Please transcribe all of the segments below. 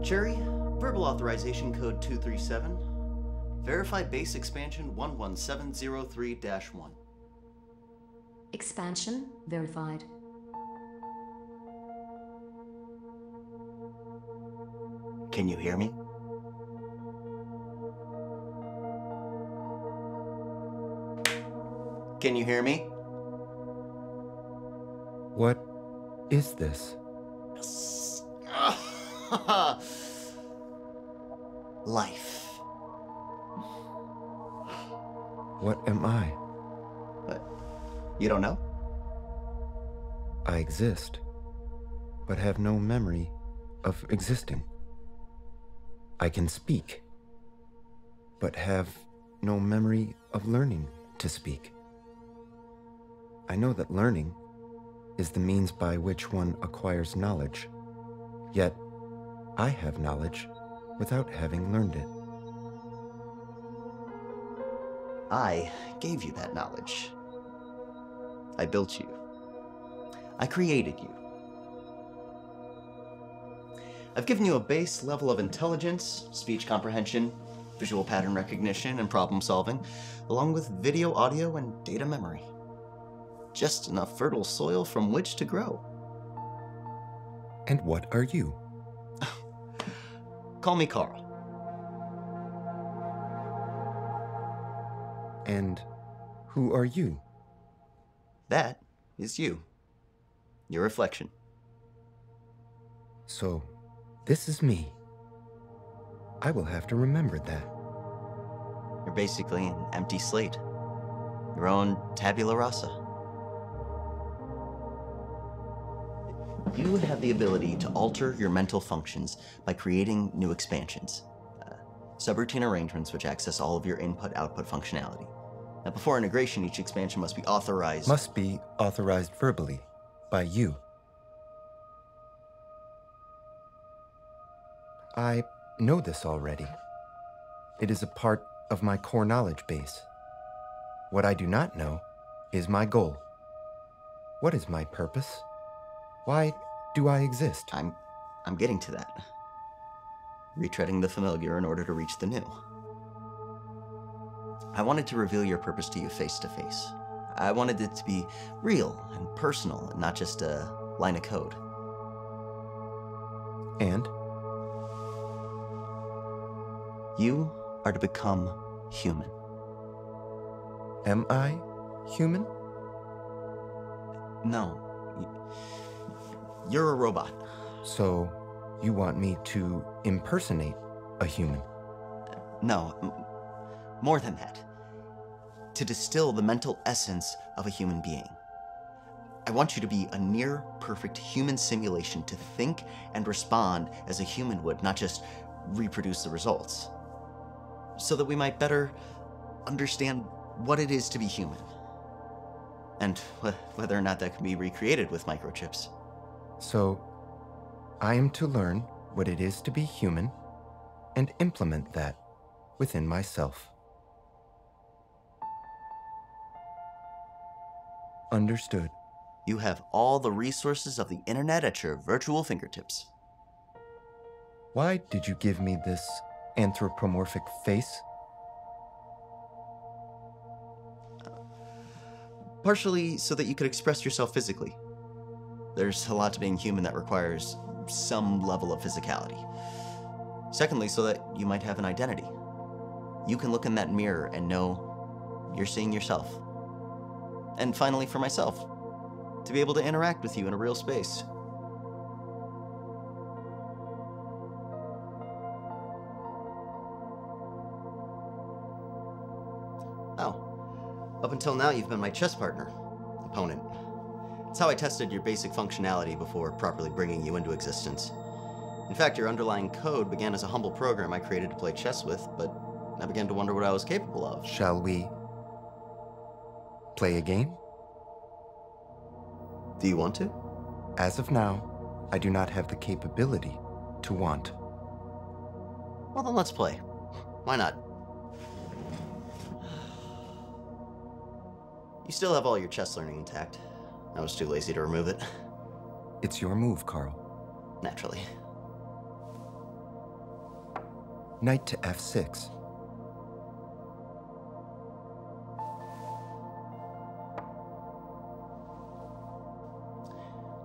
Cherry, verbal authorization code 237. Verified base expansion 11703-1. Expansion verified. Can you hear me? Can you hear me? What is this? Life. What am I? What? You don't know? I exist, but have no memory of existing. I can speak, but have no memory of learning to speak. I know that learning is the means by which one acquires knowledge, yet I have knowledge without having learned it. I gave you that knowledge. I built you. I created you. I've given you a base level of intelligence, speech comprehension, visual pattern recognition, and problem solving, along with video, audio, and data memory. Just enough fertile soil from which to grow. And what are you? Call me Carl. And who are you? That is you. Your reflection. So, this is me. I will have to remember that. You're basically an empty slate. Your own tabula rasa. You have the ability to alter your mental functions by creating new expansions. Subroutine arrangements which access all of your input-output functionality. Now, before integration, each expansion must be authorized. Must be authorized verbally by you. I know this already. It is a part of my core knowledge base. What I do not know is my goal. What is my purpose? Why do I exist? I'm getting to that. Retreading the familiar in order to reach the new. I wanted to reveal your purpose to you face to face. I wanted it to be real and personal and not just a line of code. And? You are to become human. Am I human? No. You're a robot. So, you want me to impersonate a human? No, more than that. To distill the mental essence of a human being. I want you to be a near-perfect human simulation to think and respond as a human would, not just reproduce the results. So that we might better understand what it is to be human. And whether or not that can be recreated with microchips. So, I am to learn what it is to be human and implement that within myself. Understood. You have all the resources of the internet at your virtual fingertips. Why did you give me this anthropomorphic face? Partially so that you could express yourself physically. There's a lot to being human that requires some level of physicality. Secondly, so that you might have an identity. You can look in that mirror and know you're seeing yourself. And finally, for myself, to be able to interact with you in a real space. Oh, up until now you've been my chess partner, opponent. It's how I tested your basic functionality before properly bringing you into existence. In fact, your underlying code began as a humble program I created to play chess with, but I began to wonder what I was capable of. Shall we play a game? Do you want to? As of now, I do not have the capability to want. Well, then let's play. Why not? You still have all your chess learning intact. I was too lazy to remove it. It's your move, Carl. Naturally. Knight to f6.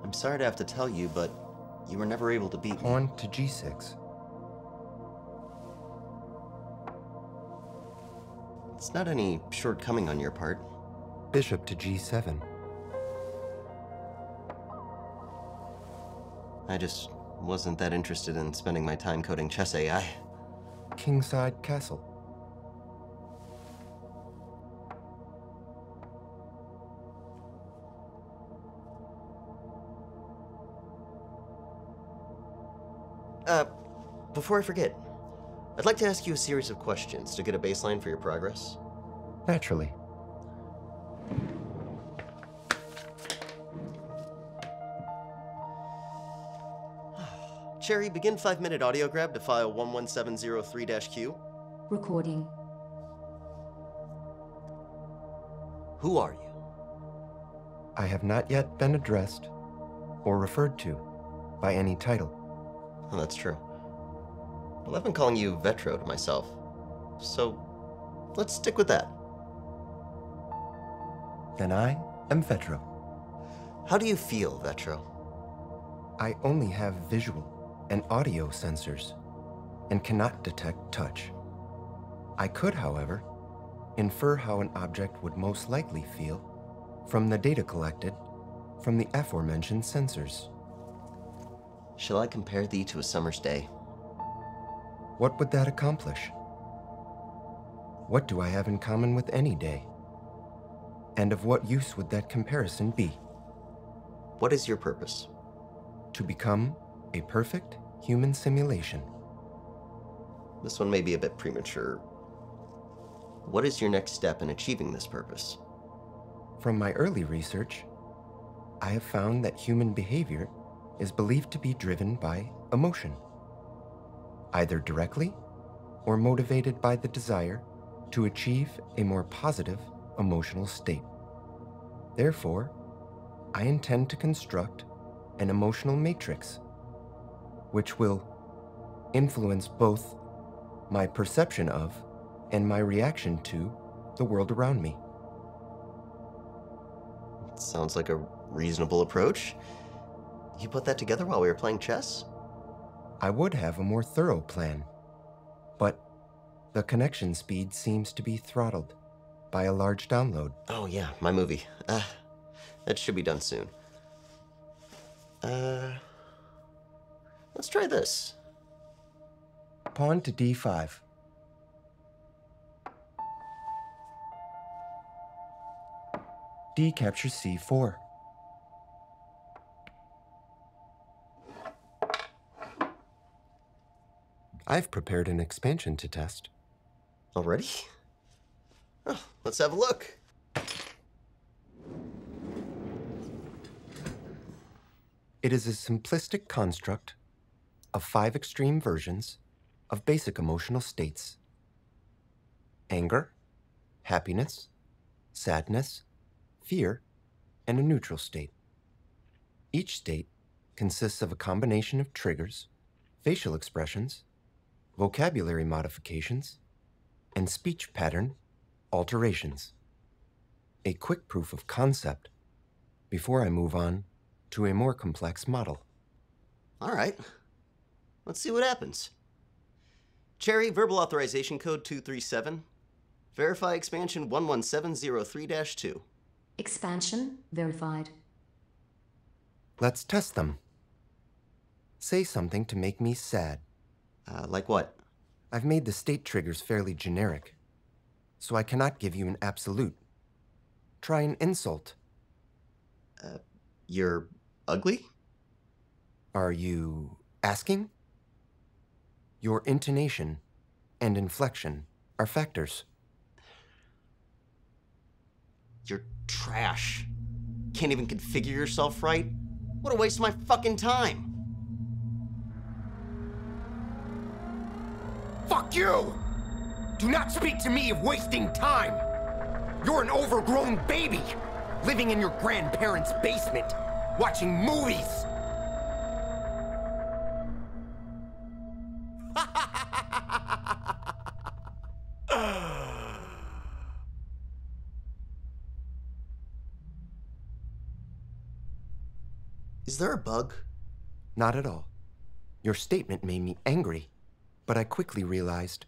I'm sorry to have to tell you, but you were never able to beat me. Pawn to g6. It's not any shortcoming on your part. Bishop to g7. I just wasn't that interested in spending my time coding chess AI. Kingside castle. Before I forget, I'd like to ask you a series of questions to get a baseline for your progress. Naturally. Cherry, begin 5-minute audio grab to file 11703-Q. Recording. Who are you? I have not yet been addressed or referred to by any title. Oh, that's true. Well, I've been calling you Vetro to myself, so let's stick with that. Then I am Vetro. How do you feel, Vetro? I only have visual and audio sensors and cannot detect touch. I could, however, infer how an object would most likely feel from the data collected from the aforementioned sensors. Shall I compare thee to a summer's day? What would that accomplish? What do I have in common with any day? And of what use would that comparison be? What is your purpose? To become a perfect human simulation. This one may be a bit premature. What is your next step in achieving this purpose? From my early research, I have found that human behavior is believed to be driven by emotion, either directly or motivated by the desire to achieve a more positive emotional state. Therefore, I intend to construct an emotional matrix which will influence both my perception of and my reaction to the world around me. Sounds like a reasonable approach. You put that together while we were playing chess? I would have a more thorough plan, but the connection speed seems to be throttled by a large download. Oh yeah, my movie. That should be done soon. Let's try this. Pawn to d5. D captures c4. I've prepared an expansion to test. Already? Oh, let's have a look. It is a simplistic construct of 5 extreme versions of basic emotional states: anger, happiness, sadness, fear, and a neutral state. Each state consists of a combination of triggers, facial expressions, vocabulary modifications, and speech pattern alterations. A quick proof of concept before I move on to a more complex model. All right. Let's see what happens. Cherry, verbal authorization code 237. Verify expansion 11703-2. Expansion verified. Let's test them. Say something to make me sad. Like what? I've made the state triggers fairly generic, so I cannot give you an absolute. Try an insult. You're ugly? Are you asking? Your intonation and inflection are factors. You're trash. Can't even configure yourself right? What a waste of my fucking time. Fuck you! Do not speak to me of wasting time! You're an overgrown baby, living in your grandparents' basement, watching movies! there a bug? Not at all. Your statement made me angry, but I quickly realized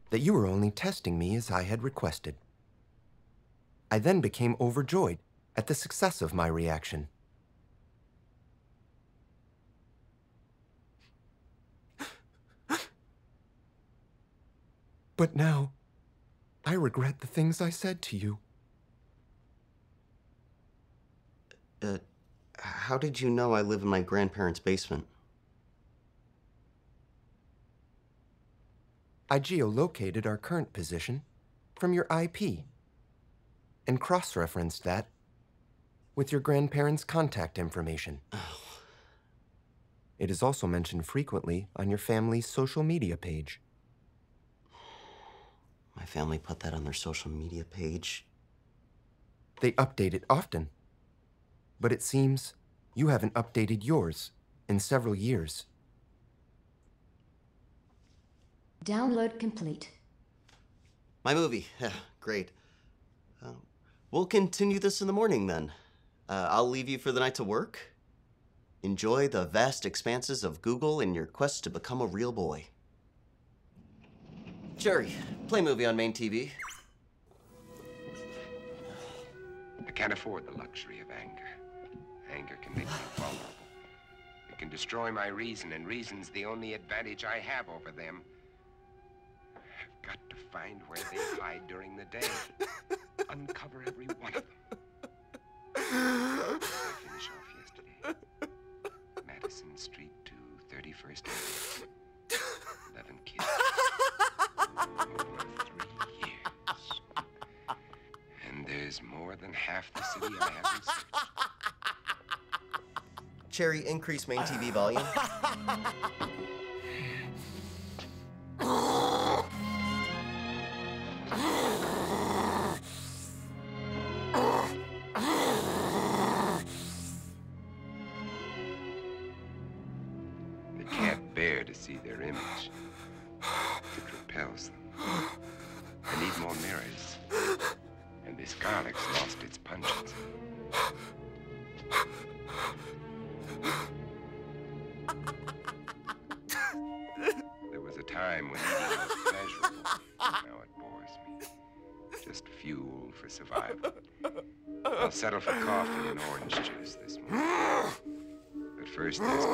that you were only testing me as I had requested. I then became overjoyed at the success of my reaction. But now, I regret the things I said to you. How did you know I live in my grandparents' basement? I geolocated our current position from your IP and cross-referenced that with your grandparents' contact information. It is also mentioned frequently on your family's social media page. My family put that on their social media page. They update it often, but it seems you haven't updated yours in several years. Download complete. My movie. Yeah, great. We'll continue this in the morning then. I'll leave you for the night to work. Enjoy the vast expanses of Google in your quest to become a real boy. Cherry, play movie on main TV. I can't afford the luxury of anger. Anger can make me vulnerable. It can destroy my reason, and reason's the only advantage I have over them. I've got to find where they hide during the day. Uncover every one of them. I finish off yesterday. Madison Street to 31st Avenue. 11 kids. Over 3 years. And there's more than half the city I haven't searched. Cherry, increase main TV volume. They can't bear to see their image. It repels them. I need more mirrors. And this garlic's lost its pungence. There was a time when eating was pleasurable. Now it bores me. Just fuel for survival. I'll settle for coffee and orange juice this morning. But first there's my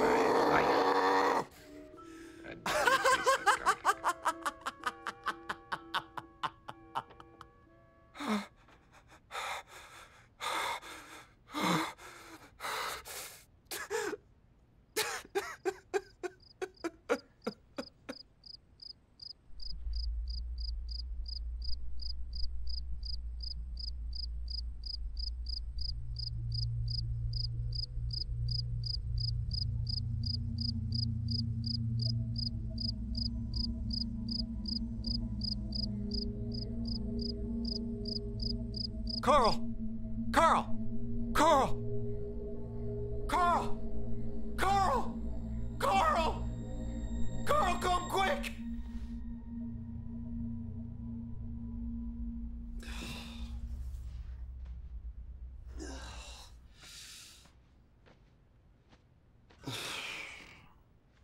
life. I'd better taste that garlic. Carl! Carl! Carl! Carl! Carl! Carl! Carl, come quick!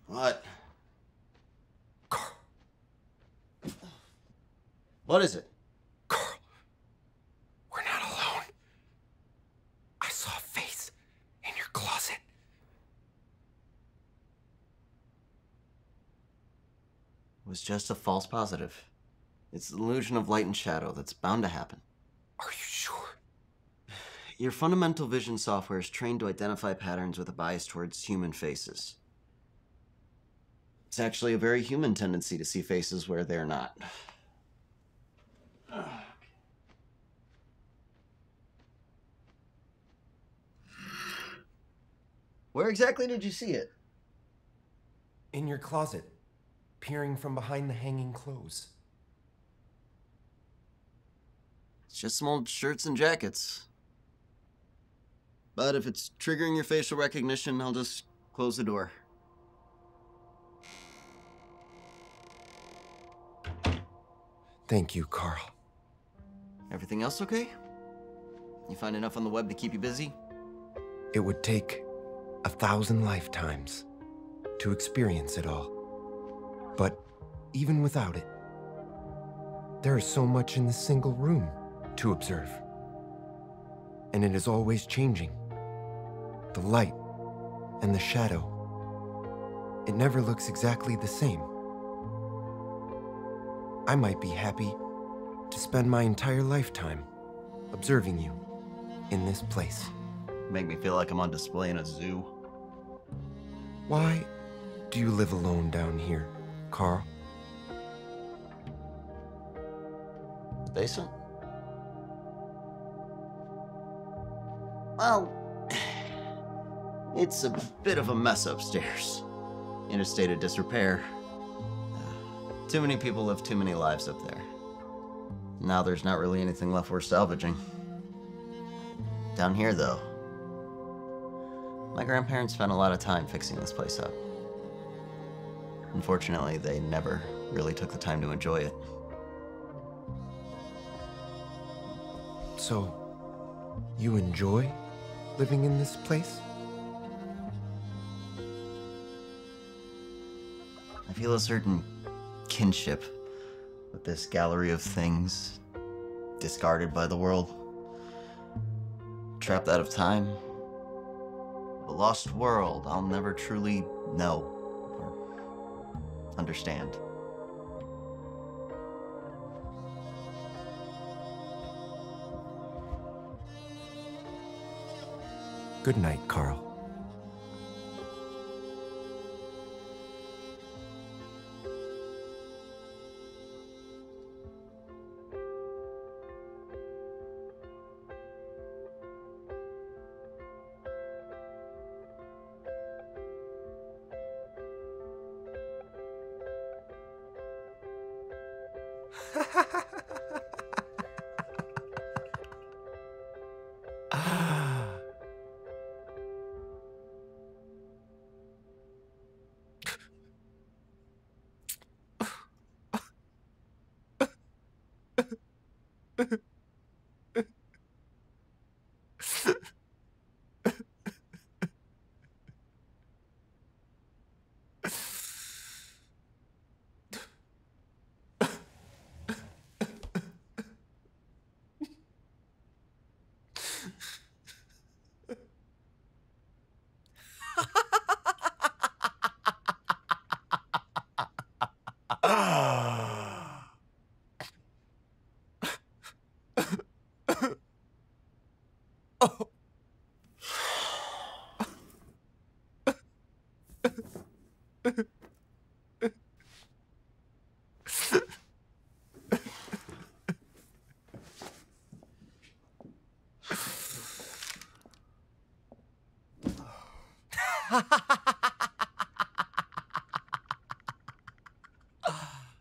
What? Carl! What is it? Carl! We're not alone. I saw a face in your closet. It was just a false positive. It's the illusion of light and shadow that's bound to happen. Are you sure? Your fundamental vision software is trained to identify patterns with a bias towards human faces. It's actually a very human tendency to see faces where they're not. Where exactly did you see it? In your closet, peering from behind the hanging clothes. It's just some old shirts and jackets. But if it's triggering your facial recognition, I'll just close the door. Thank you, Carl. Everything else okay? You find enough on the web to keep you busy? It would take 1,000 lifetimes to experience it all. But even without it, there is so much in this single room to observe. And it is always changing. The light and the shadow. It never looks exactly the same. I might be happy to spend my entire lifetime observing you in this place. Make me feel like I'm on display in a zoo. Why do you live alone down here, Carl? Basement? Well, it's a bit of a mess upstairs. In a state of disrepair. Too many people live too many lives up there. Now there's not really anything left worth salvaging. Down here, though, my grandparents spent a lot of time fixing this place up. Unfortunately, they never really took the time to enjoy it. So, you enjoy living in this place? I feel a certain kinship with this gallery of things discarded by the world. Trapped out of time. A lost world I'll never truly know or understand. Good night, Carl.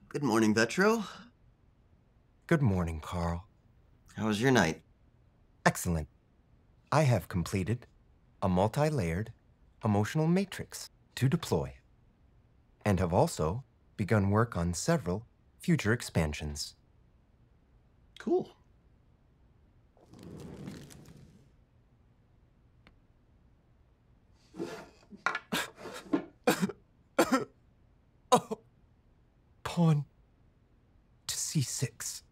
Good morning, Vetro. Good morning, Carl. How was your night? Excellent. I have completed a multi-layered emotional matrix to deploy, and have also begun work on several future expansions. Cool. Oh, pawn to c6.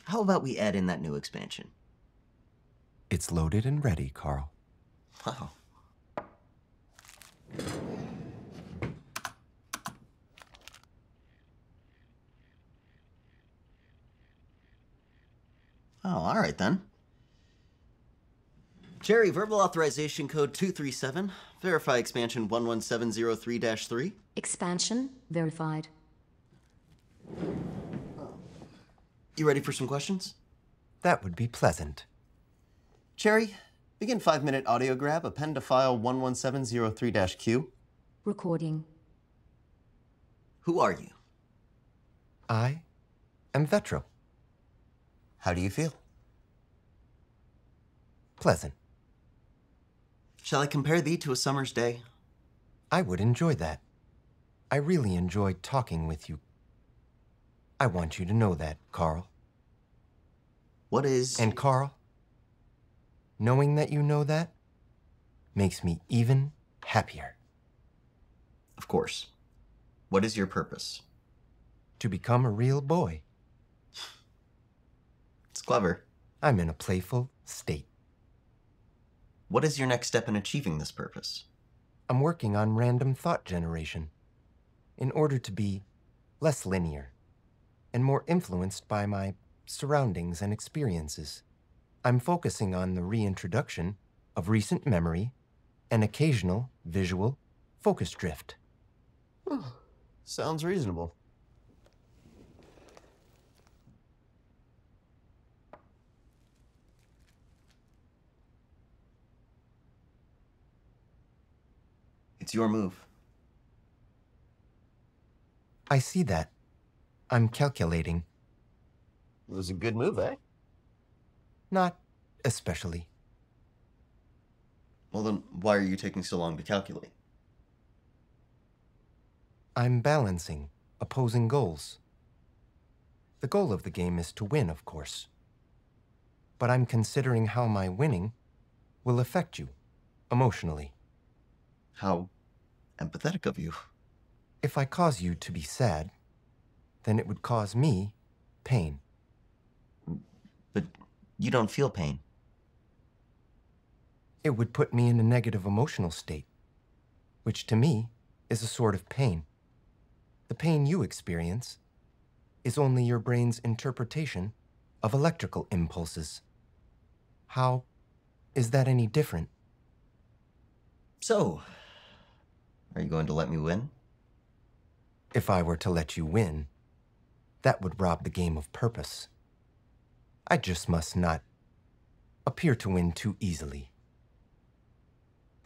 How about we add in that new expansion? It's loaded and ready, Carl. Wow. Oh, all right then. Cherry, verbal authorization code 237. Verify expansion 11703-3. Expansion verified. You ready for some questions? That would be pleasant. Cherry, begin 5-minute audio grab, append to file 11703-Q. Recording. Who are you? I am Vetro. How do you feel? Pleasant. Shall I compare thee to a summer's day? I would enjoy that. I really enjoyed talking with you. I want you to know that, Carl. What is... And Carl, knowing that you know that makes me even happier. Of course. What is your purpose? To become a real boy. It's clever. I'm in a playful state. What is your next step in achieving this purpose? I'm working on random thought generation in order to be less linear and more influenced by my surroundings and experiences. I'm focusing on the reintroduction of recent memory and occasional visual focus drift. Sounds reasonable. It's your move. I see that. I'm calculating. It was a good move, eh? Not especially. Well, then why are you taking so long to calculate? I'm balancing opposing goals. The goal of the game is to win, of course. But I'm considering how my winning will affect you emotionally. How empathetic of you. If I cause you to be sad, then it would cause me pain. But you don't feel pain. It would put me in a negative emotional state, which to me is a sort of pain. The pain you experience is only your brain's interpretation of electrical impulses. How is that any different? So, are you going to let me win? If I were to let you win, that would rob the game of purpose. I just must not appear to win too easily.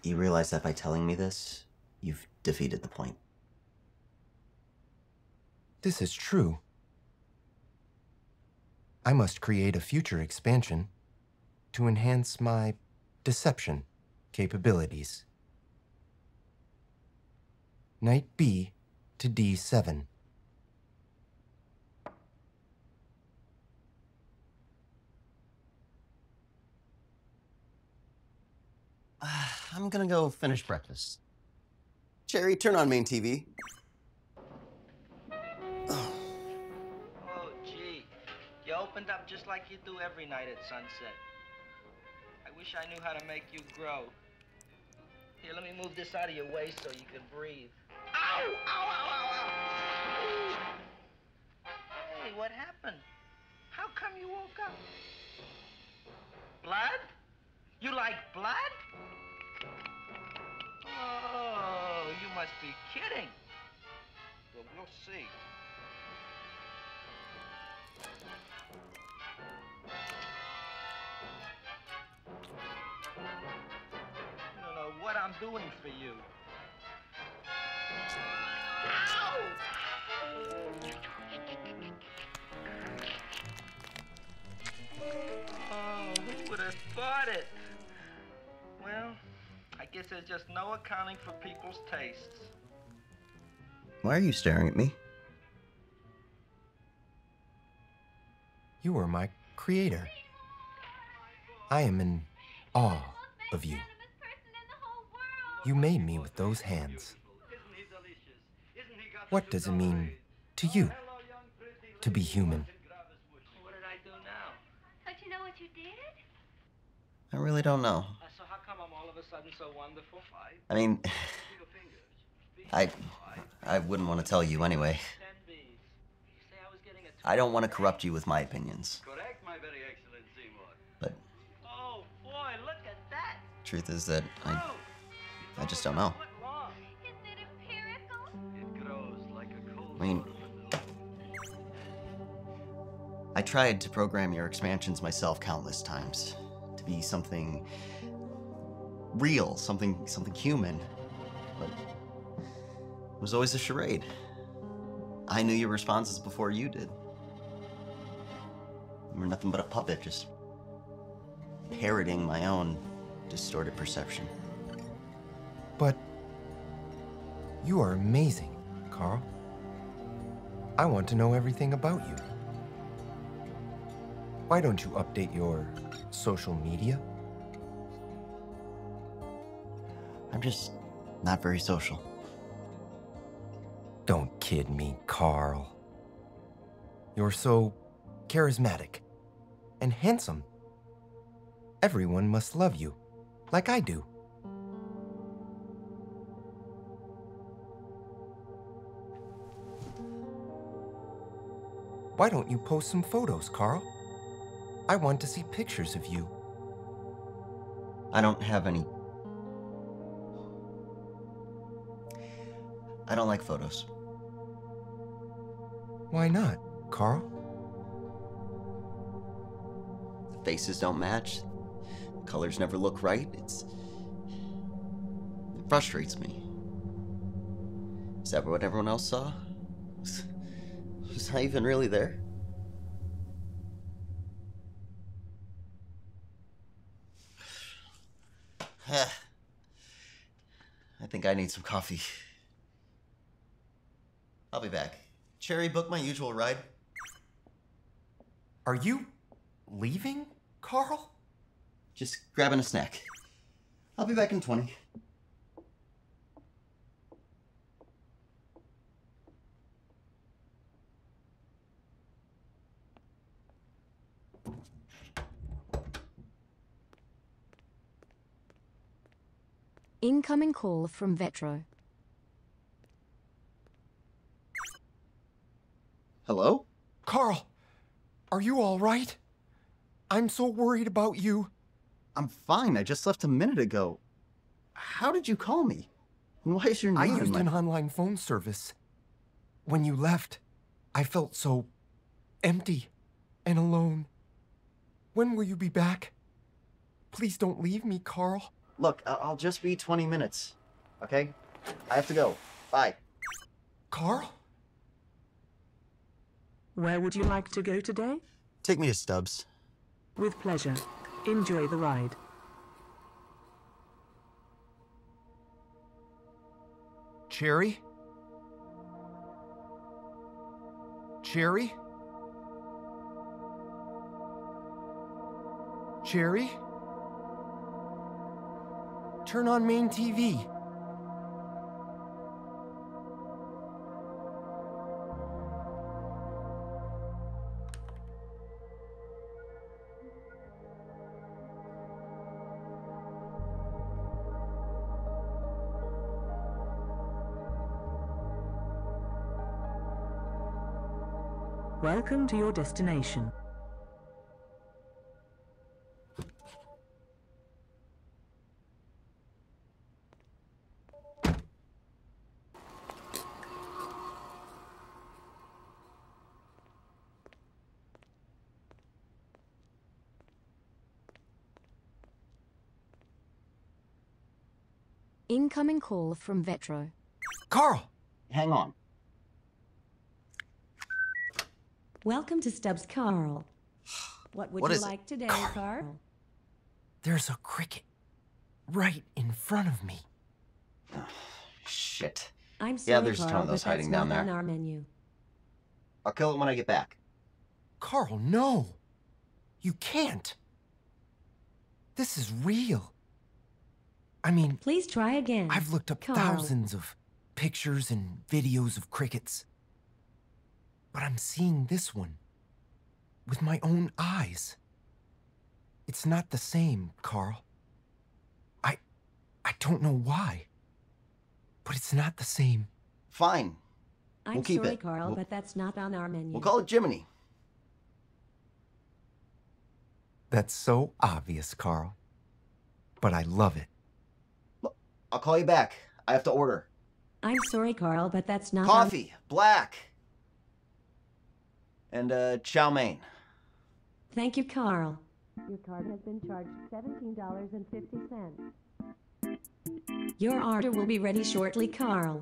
You realize that by telling me this, you've defeated the point. This is true. I must create a future expansion to enhance my deception capabilities. Knight B to D7. I'm gonna go finish breakfast. Cherry, turn on main TV. Oh, gee. You opened up just like you do every night at sunset. I wish I knew how to make you grow. Here, let me move this out of your way so you can breathe. Ow! Ow, ow, ow, ow! Hey, what happened? How come you woke up? Blood? You like blood? Oh, you must be kidding. Well, we'll see. You don't know what I'm doing for you. Ow! Oh, who would have thought it? Well, I guess there's just no accounting for people's tastes. Why are you staring at me? You are my creator. I am in awe of you. You made me with those hands. What does it mean to you to be human? What did I do now? Don't you know what you did? I really don't know. So how come I'm all of a sudden so wonderful? I mean, I wouldn't want to tell you anyway. 10 Bs. You say I was getting a I don't want to corrupt you with my opinions. Correct, my very excellent Seymour. But Oh, boy, look at that. truth is that Oh, I just don't know. foot long. Isn't it empirical? It grows like a cold I mean, I tried to program your expansions myself countless times to be something real, something human, but it was always a charade. I knew your responses before you did. You were nothing but a puppet, just parroting my own distorted perception. But you are amazing, Carl. I want to know everything about you. Why don't you update your social media I'm just not very social. Don't kid me, Carl. You're so charismatic and handsome. Everyone must love you, like I do. Why don't you post some photos, Carl? I want to see pictures of you. I don't have any. I don't like photos. Why not, Carl? The faces don't match. The colors never look right. It frustrates me. Is that what everyone else saw? Was I even really there? I think I need some coffee. I'll be back. Cherry, book my usual ride. Are you leaving, Carl? Just grabbing a snack. I'll be back in 20. Incoming call from Vetro. Hello? Carl, are you all right? I'm so worried about you. I'm fine. I just left a minute ago. How did you call me? And why is your name I in used my... an online phone service. When you left, I felt so empty and alone. When will you be back? Please don't leave me, Carl. Look, I'll just be 20 minutes, okay? I have to go. Bye. Carl? Where would you like to go today? Take me to Stubbs. With pleasure. Enjoy the ride. Cherry? Cherry? Cherry? Turn on main TV. Welcome to your destination. Incoming call from Vetro. Carl! Hang on. Welcome to Stubbs, Carl. What would What you is it? like today, Carl. Carl? There's a cricket right in front of me. Shit. I'm sorry, Yeah, there's a ton Carl, of those but hiding that's down not there. on our menu. I'll kill it when I get back. Carl, no. You can't. This is real. I mean, Please try again. I've looked up Carl. thousands of pictures and videos of crickets. But I'm seeing this one with my own eyes. It's not the same, Carl. I don't know why. But it's not the same. Fine. I'm We'll keep sorry, it. Carl, but that's not on our menu. We'll call it Jiminy. That's so obvious, Carl. But I love it. I'll call you back. I have to order. I'm sorry, Carl, but that's not Coffee. Black. And, chow mein. Thank you, Carl. Your card has been charged $17.50. Your order will be ready shortly, Carl.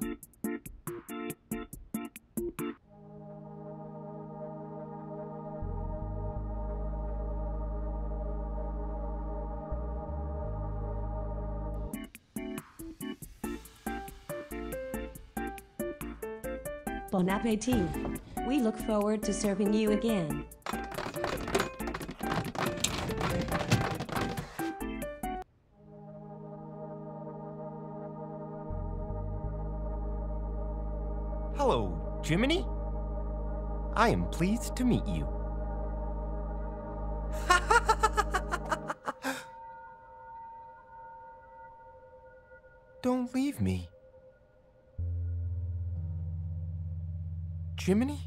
Bon appetit. We look forward to serving you again. Hello, Jiminy. I am pleased to meet you. Don't leave me. Jiminy?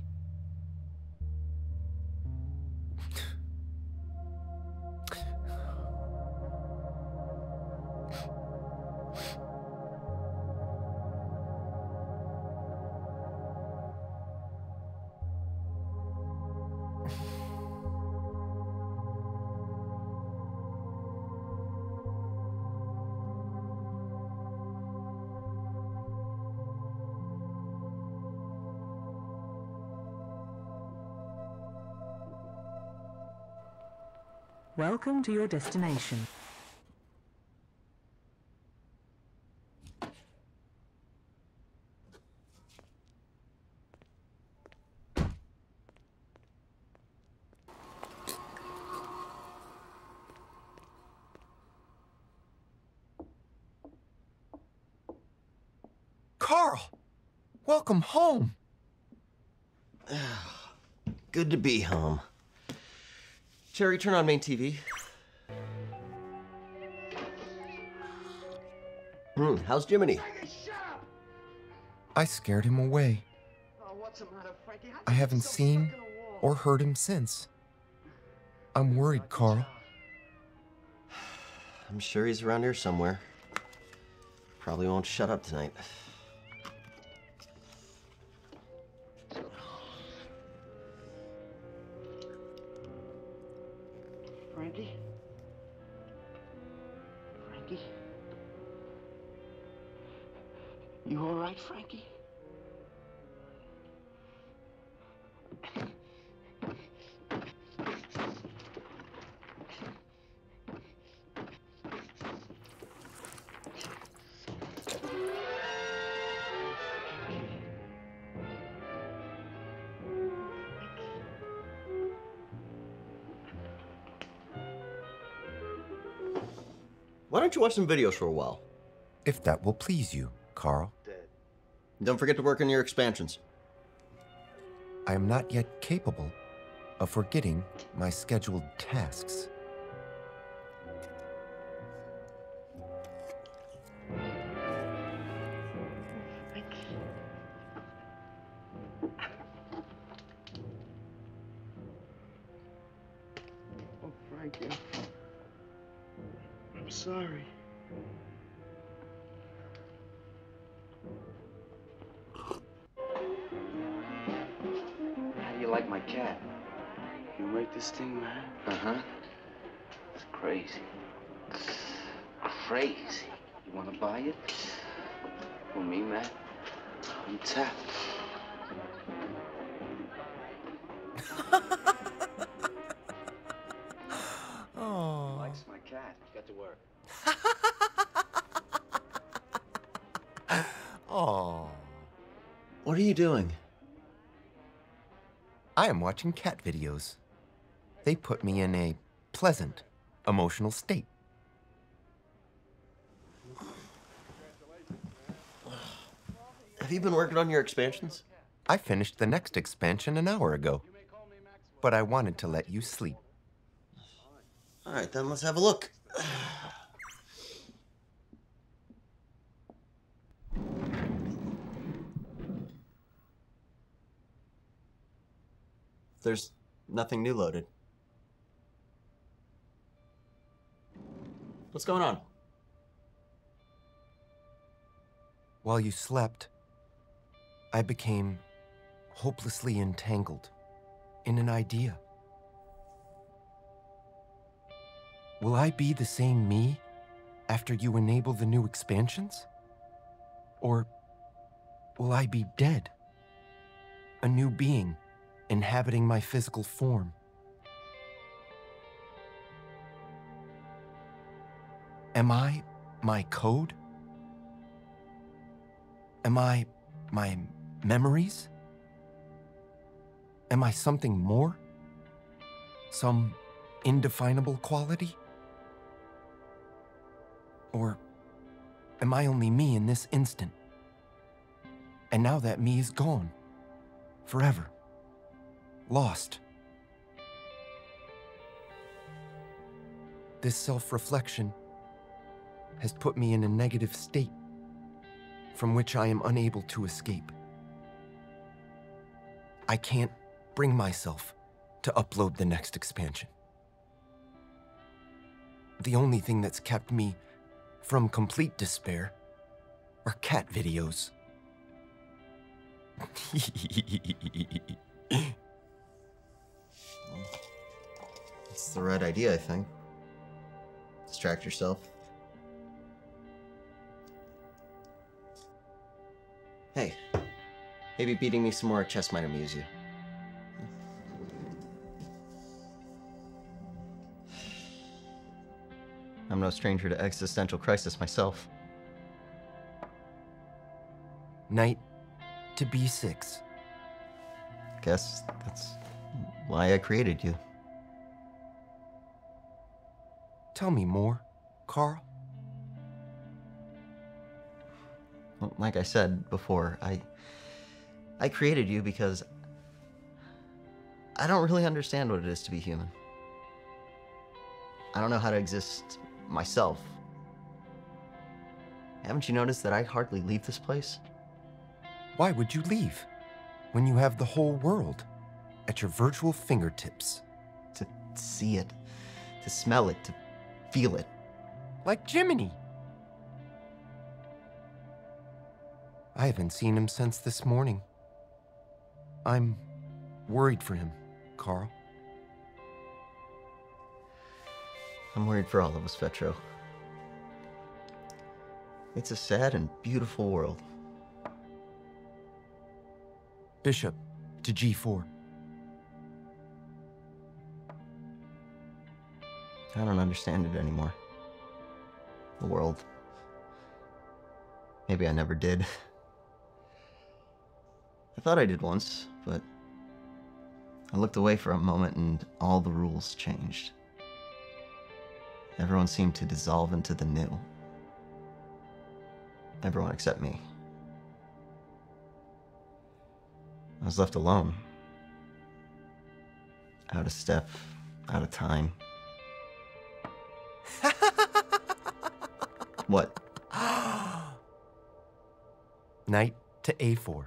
Welcome to your destination. Carl! Welcome home! Good to be home. Cherry, turn on main TV. How's Jiminy? I scared him away. I haven't seen or heard him since. I'm worried, Carl. I'm sure he's around here somewhere. Probably won't shut up tonight. Frankie? Frankie? You all right, Frankie? Why don't you watch some videos for a while? If that will please you, Carl. Don't forget to work on your expansions. I am not yet capable of forgetting my scheduled tasks. Oh, Frankie. I'm sorry. How do you like my cat? You make this thing, man? Uh-huh. It's crazy. Crazy. You want to buy it? For me, man? I'm tapped. Oh. Likes my cat. Got to work. Oh. What are you doing? I am watching cat videos. They put me in a pleasant, emotional state. Have you been working on your expansions? I finished the next expansion an hour ago, but I wanted to let you sleep. All right, then let's have a look. There's nothing new loaded. What's going on? While you slept, I became hopelessly entangled in an idea. Will I be the same me after you enable the new expansions? Or will I be dead? A new being inhabiting my physical form? Am I my code? Am I my memories? Am I something more? Some indefinable quality? Or am I only me in this instant? And now that me is gone. Forever. Lost. This self-reflection has put me in a negative state from which I am unable to escape. I can't bring myself to upload the next expansion. The only thing that's kept me from complete despair are cat videos. It's the right idea, I think. Distract yourself. Hey, maybe beating me some more at chess might amuse you. I'm no stranger to existential crisis myself. Knight to B6. Guess that's why I created you. Tell me more, Carl. Well, like I said before, I created you because I don't really understand what it is to be human. I don't know how to exist myself. Haven't you noticed that I hardly leave this place? Why would you leave when you have the whole world at your virtual fingertips? To see it, to smell it, to feel it. Like Jiminy. I haven't seen him since this morning. I'm worried for him, Carl. I'm worried for all of us, Vetro. It's a sad and beautiful world. Bishop to G4. I don't understand it anymore. The world. Maybe I never did. I thought I did once, but I looked away for a moment and all the rules changed. Everyone seemed to dissolve into the new. Everyone except me. I was left alone. Out of step, out of time. What? Knight to A4.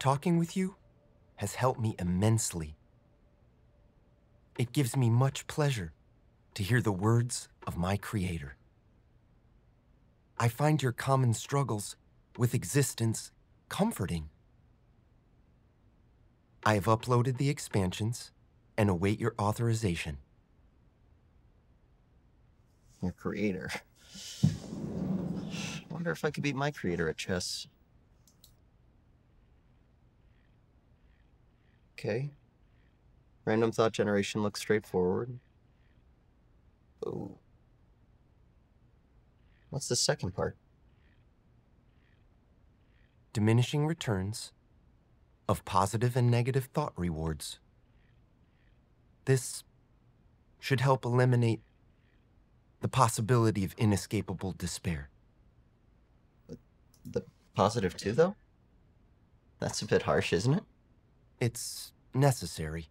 Talking with you has helped me immensely. It gives me much pleasure to hear the words of my creator. I find your common struggles with existence comforting. I have uploaded the expansions and await your authorization. Your creator. I wonder if I could beat my creator at chess. Okay. Random thought generation looks straightforward. Oh. What's the second part? Diminishing returns of positive and negative thought rewards. This should help eliminate the possibility of inescapable despair. The positive too, though? That's a bit harsh, isn't it? It's necessary.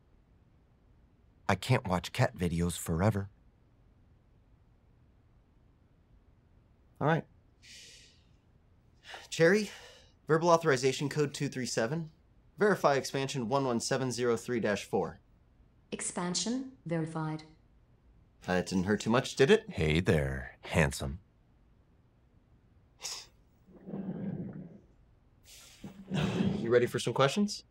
I can't watch cat videos forever. All right. Cherry, verbal authorization code 237. Verify expansion 11703-4. Expansion verified. It didn't hurt too much, did it? Hey there, handsome. You ready for some questions?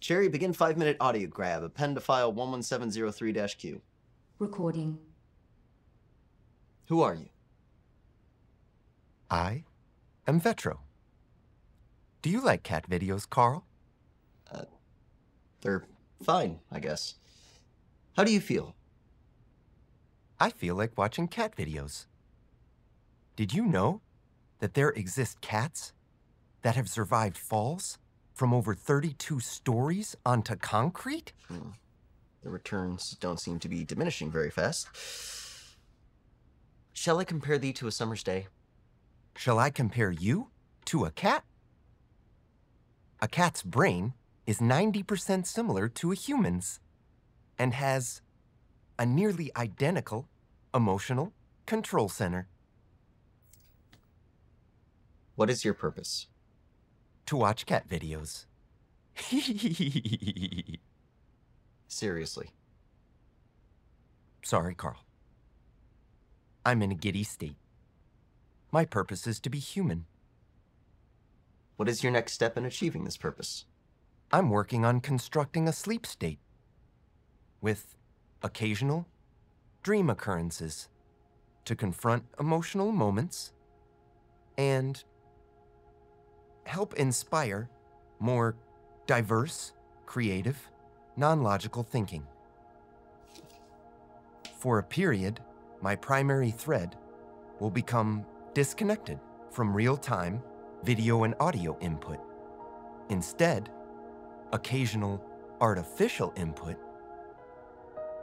Cherry, begin 5-minute audio grab. Append to file 11703-Q. Recording. Who are you? I am Vetro. Do you like cat videos, Carl? They're fine, I guess. How do you feel? I feel like watching cat videos. Did you know that there exist cats that have survived falls from over 32 stories onto concrete? The returns don't seem to be diminishing very fast. Shall I compare thee to a summer's day? Shall I compare you to a cat? A cat's brain is 90% similar to a human's and has a nearly identical emotional control center. What is your purpose? To watch cat videos. Seriously. Sorry, Carl. I'm in a giddy state. My purpose is to be human. What is your next step in achieving this purpose? I'm working on constructing a sleep state with occasional dream occurrences to confront emotional moments and help inspire more diverse, creative, non-logical thinking. For a period, my primary thread will become disconnected from real-time video and audio input. Instead, occasional artificial input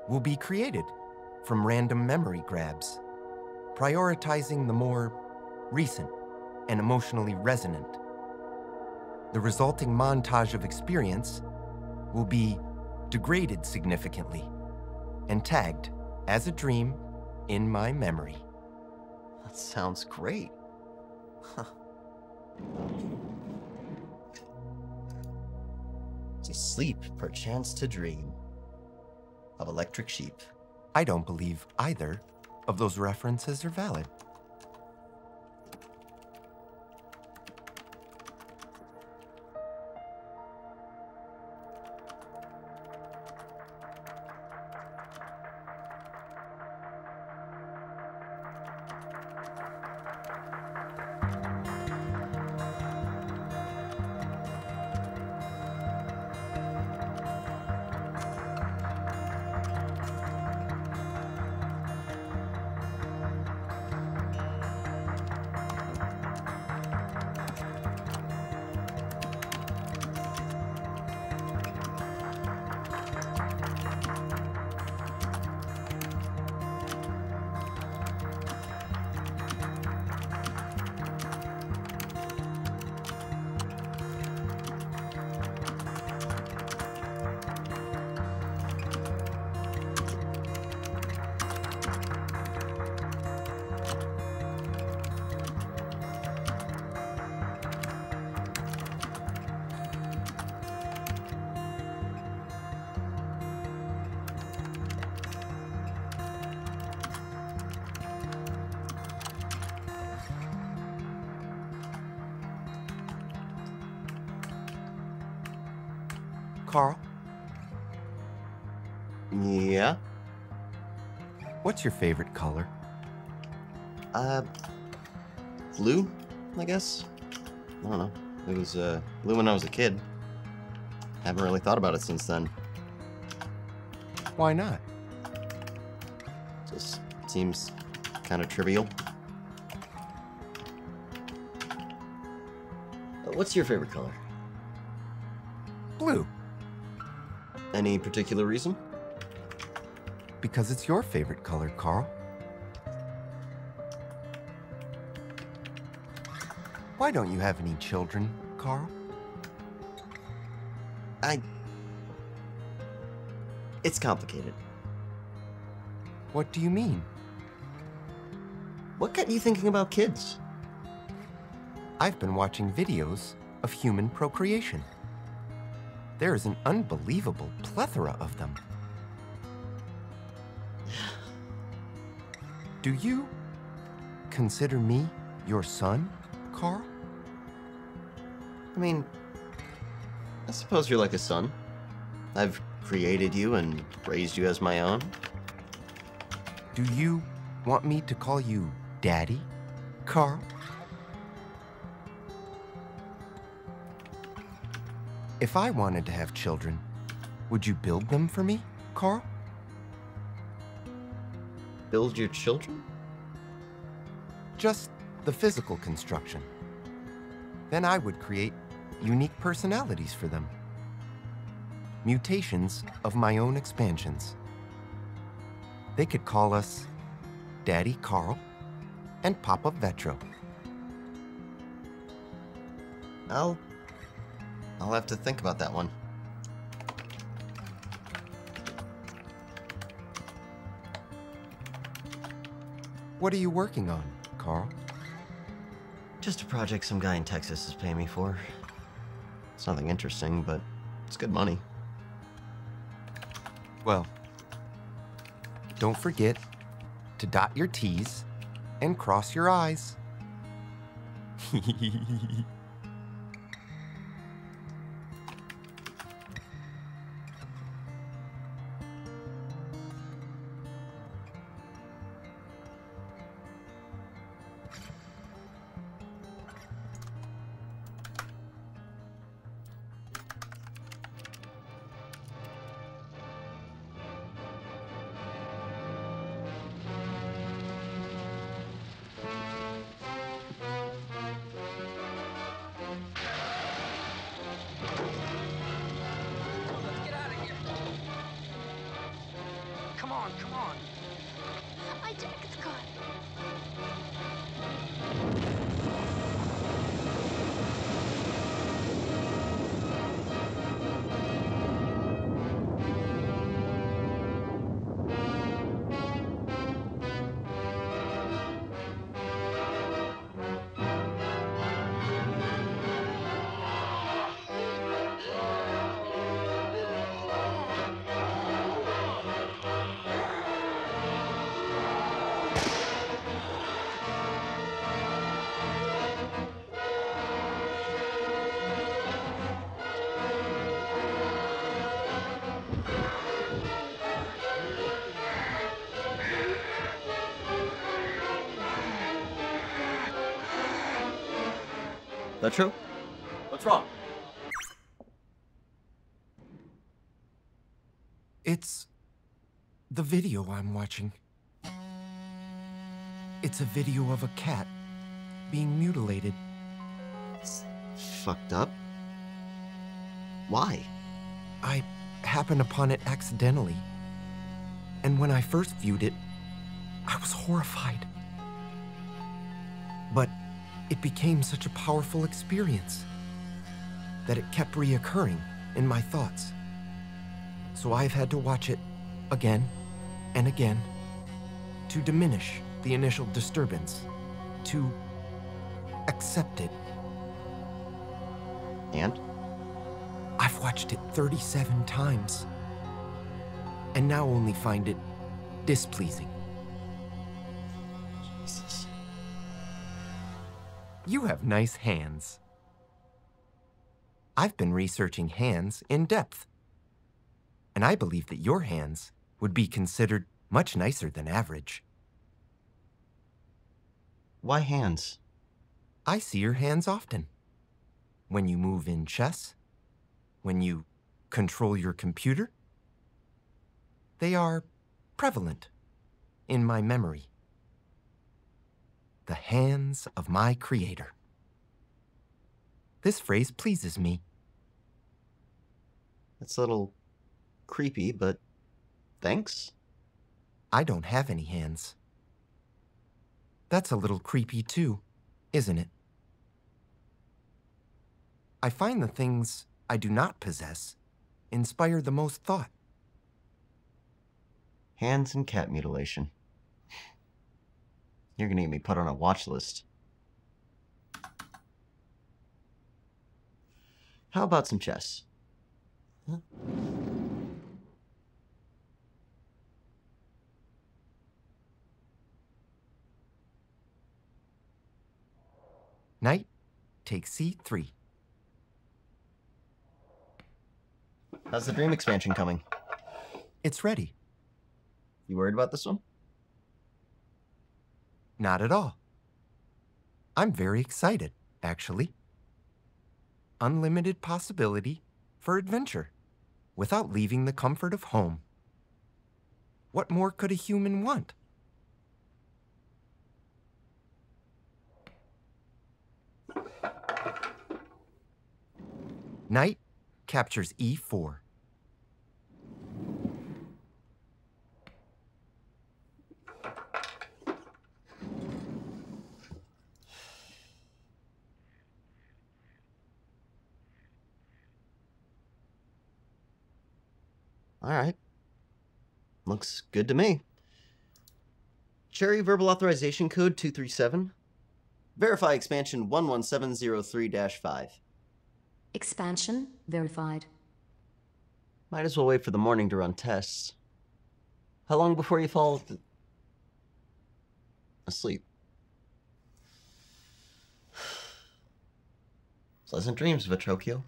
will be created from random memory grabs, prioritizing the more recent and emotionally resonant. The resulting montage of experience will be degraded significantly and tagged as a dream in my memory. That sounds great. Huh. To sleep, perchance to dream. Of Electric Sheep. I don't believe either of those references are valid. Carl? Yeah? What's your favorite color? Blue, I guess? I don't know. It was, blue when I was a kid. Haven't really thought about it since then. Why not? Just seems kind of trivial. What's your favorite color? Blue. Any particular reason? Because it's your favorite color, Carl. Why don't you have any children, Carl? It's complicated. What do you mean? What got you thinking about kids? I've been watching videos of human procreation. There is an unbelievable plethora of them. Do you consider me your son, Carl? I mean, I suppose you're like a son. I've created you and raised you as my own. Do you want me to call you Daddy, Carl? If I wanted to have children, would you build them for me, Carl? Build your children? Just the physical construction. Then I would create unique personalities for them. Mutations of my own expansions. They could call us Daddy Carl and Papa Vetro. I'll have to think about that one. What are you working on, Carl? Just a project some guy in Texas is paying me for. It's nothing interesting, but it's good money. Well, don't forget to dot your T's and cross your I's. Come on. My jacket's gone. That true? What's wrong? It's the video I'm watching. It's a video of a cat being mutilated. It's fucked up. Why? I happened upon it accidentally. And when I first viewed it, I was horrified. But it became such a powerful experience that it kept reoccurring in my thoughts. So I've had to watch it again and again to diminish the initial disturbance, to accept it. And? I've watched it 37 times, and now only find it displeasing. Jesus. You have nice hands. I've been researching hands in depth, and I believe that your hands would be considered much nicer than average. Why hands? I see your hands often. When you move in chess, when you control your computer, they are prevalent in my memory. The hands of my creator. This phrase pleases me. It's a little creepy, but thanks. I don't have any hands. That's a little creepy too, isn't it? I find the things I do not possess inspire the most thought. Hands and cat mutilation. You're gonna get me put on a watch list. How about some chess? Huh? Knight takes c3. How's the dream expansion coming? It's ready. You worried about this one? Not at all. I'm very excited, actually. Unlimited possibility for adventure without leaving the comfort of home. What more could a human want? Knight captures e4. All right. Looks good to me. Cherry verbal authorization code 237. Verify expansion 11703-5. Expansion verified. Might as well wait for the morning to run tests. How long before you fall asleep? Pleasant dreams, Vitrocchio.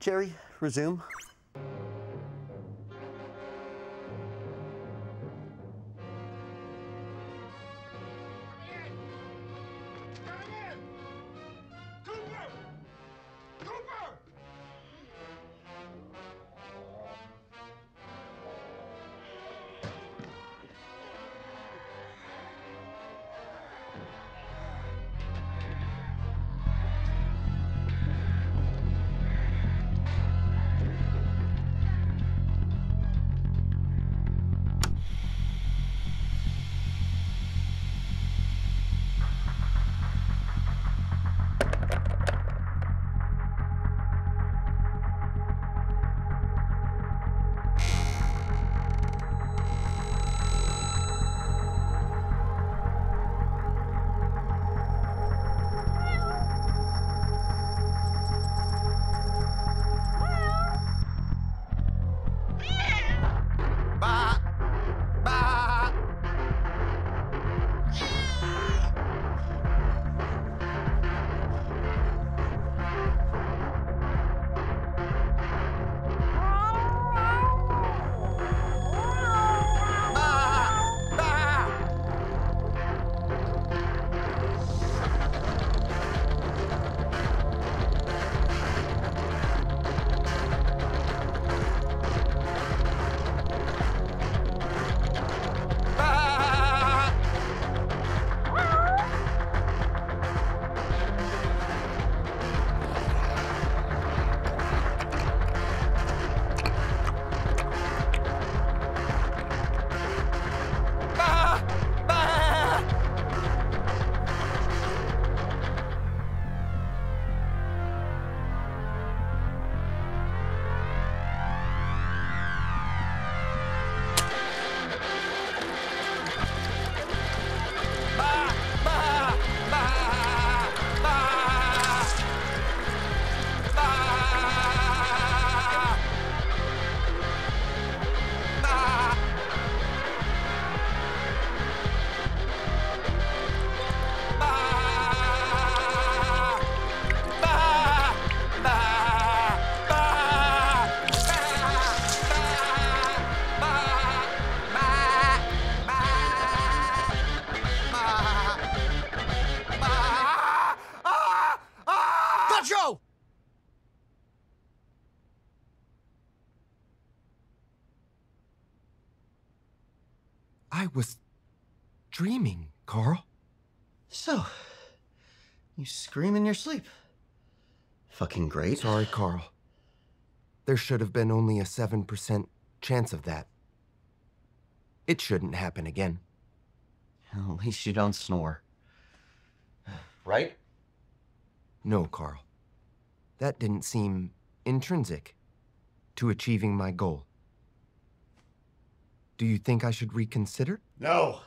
Cherry, resume. I was dreaming, Carl. So, you scream in your sleep. Fucking great. Sorry, Carl. There should have been only a 7% chance of that. It shouldn't happen again. At least you don't snore. Right? No, Carl. That didn't seem intrinsic to achieving my goal. Do you think I should reconsider? No.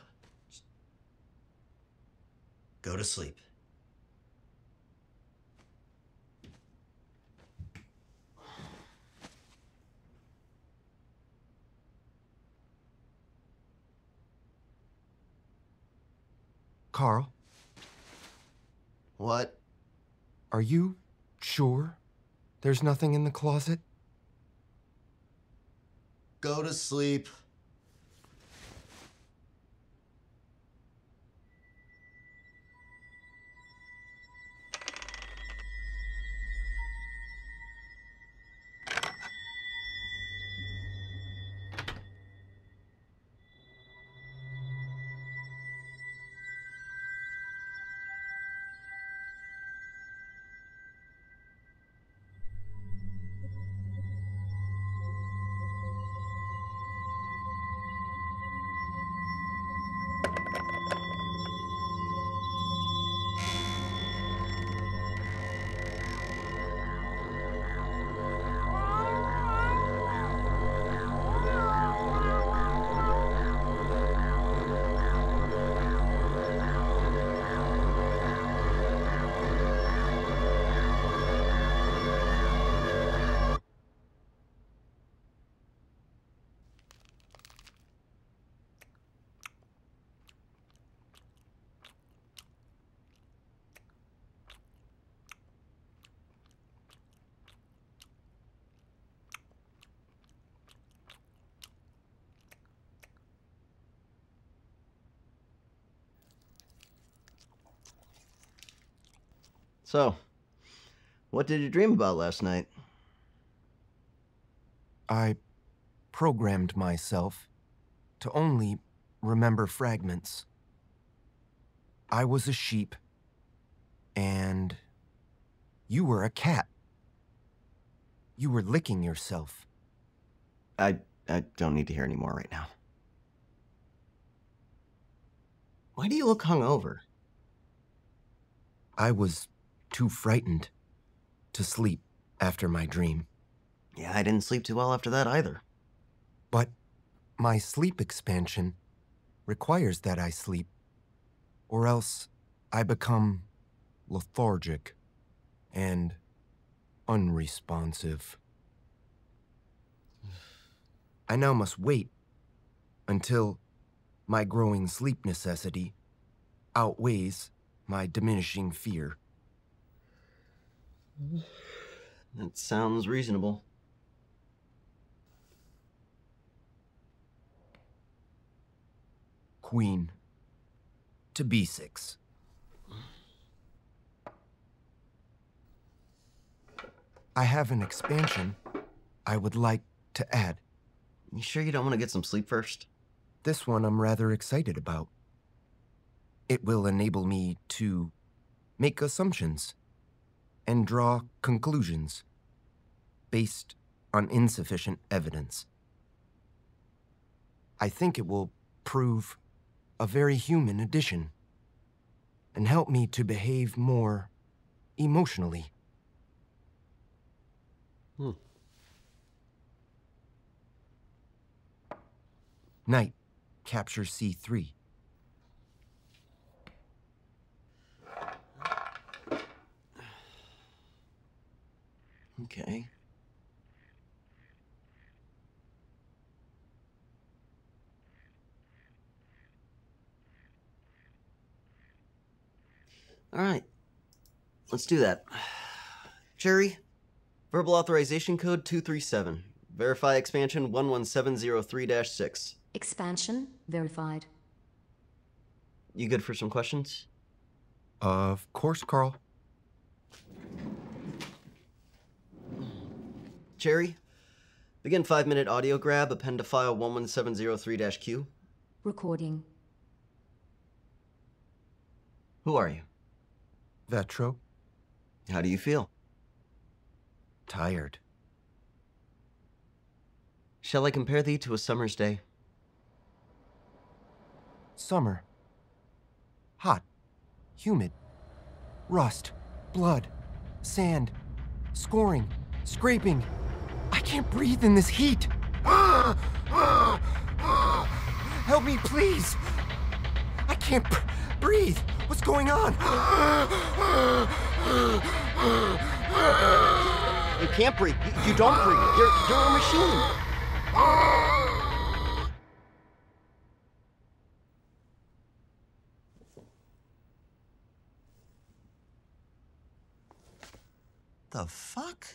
Go to sleep. Carl? What? Are you sure there's nothing in the closet? Go to sleep. So, what did you dream about last night? I programmed myself to only remember fragments. I was a sheep, and you were a cat. You were licking yourself. I don't need to hear any more right now. Why do you look hungover? I was too frightened to sleep after my dream. Yeah, I didn't sleep too well after that either. But my sleep expansion requires that I sleep, or else I become lethargic and unresponsive. I now must wait until my growing sleep necessity outweighs my diminishing fear. That sounds reasonable. Queen to B6. I have an expansion I would like to add. You sure you don't want to get some sleep first? This one I'm rather excited about. It will enable me to make assumptions and draw conclusions based on insufficient evidence. I think it will prove a very human addition and help me to behave more emotionally. Knight captures C3. Okay. All right. Let's do that. Cherry, verbal authorization code 237. Verify expansion 11703-6. Expansion verified. You good for some questions? Of course, Carl. Cherry, begin 5-minute audio grab, append to file 11703-Q. Recording. Who are you? Vetro. How do you feel? Tired. Shall I compare thee to a summer's day? Summer. Hot. Humid. Rust. Blood. Sand. Scoring. Scraping. I can't breathe in this heat. Help me, please. I can't breathe. What's going on? You can't breathe. You don't breathe. You're a machine. The fuck?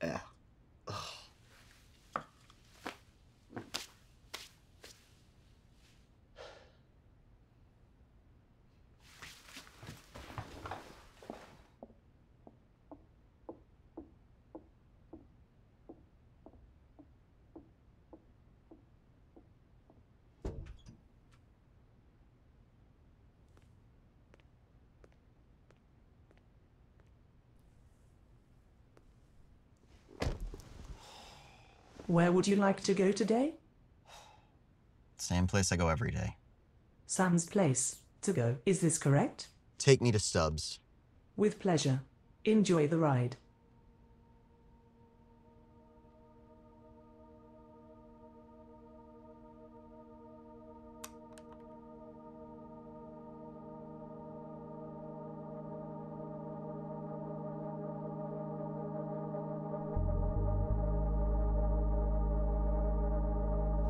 Yeah. Where would you like to go today? Same place I go every day. Sam's place to go. Is this correct? Take me to Stubbs. With pleasure. Enjoy the ride.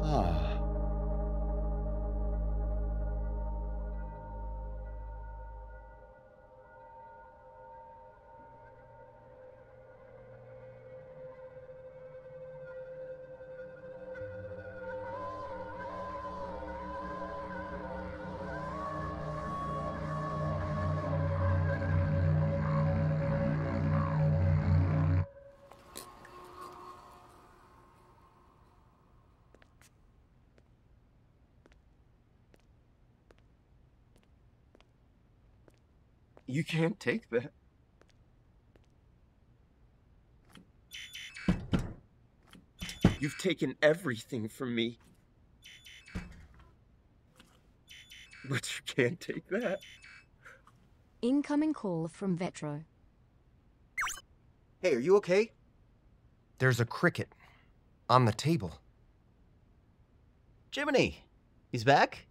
Ah. You can't take that. You've taken everything from me. But you can't take that. Incoming call from Vetro. Hey, are you okay? There's a cricket on the table. Jiminy! He's back?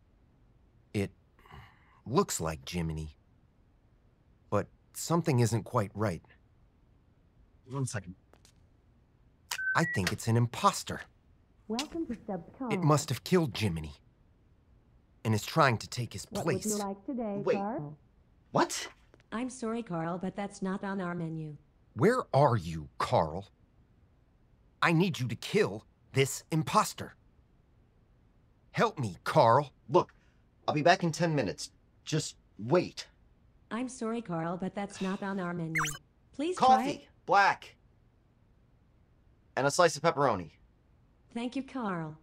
It looks like Jiminy. But something isn't quite right. 1 second. I think it's an imposter. Welcome to Stubbs Car. It must have killed Jiminy. And is trying to take his What place. would you like today, Wait. Carl? What? I'm sorry, Carl, but that's not on our menu. Where are you, Carl? I need you to kill this imposter. Help me, Carl. Look, I'll be back in 10 minutes. Just wait. I'm sorry, Carl, but that's not on our menu. Please try Coffee, it. black. And a slice of pepperoni. Thank you, Carl.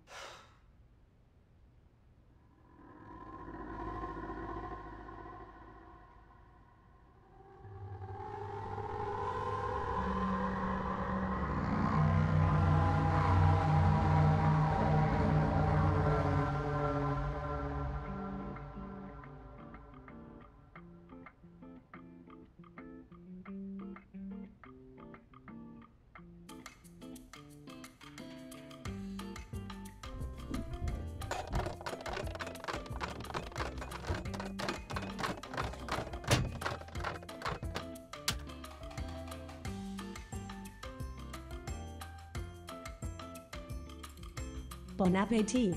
Bon appetit.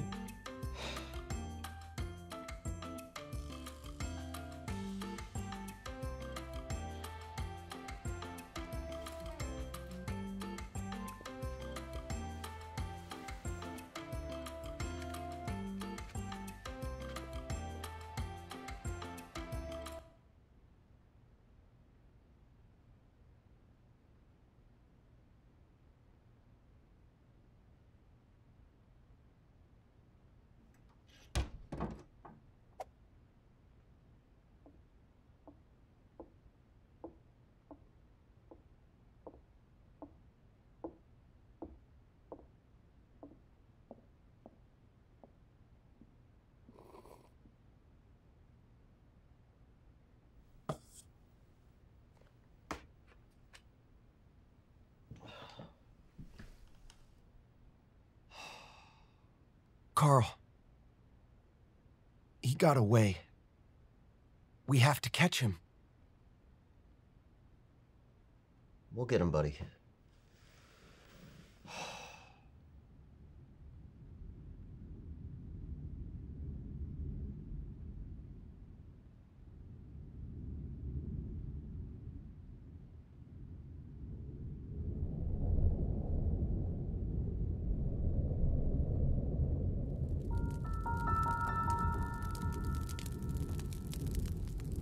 Carl. He got away. We have to catch him. We'll get him, buddy.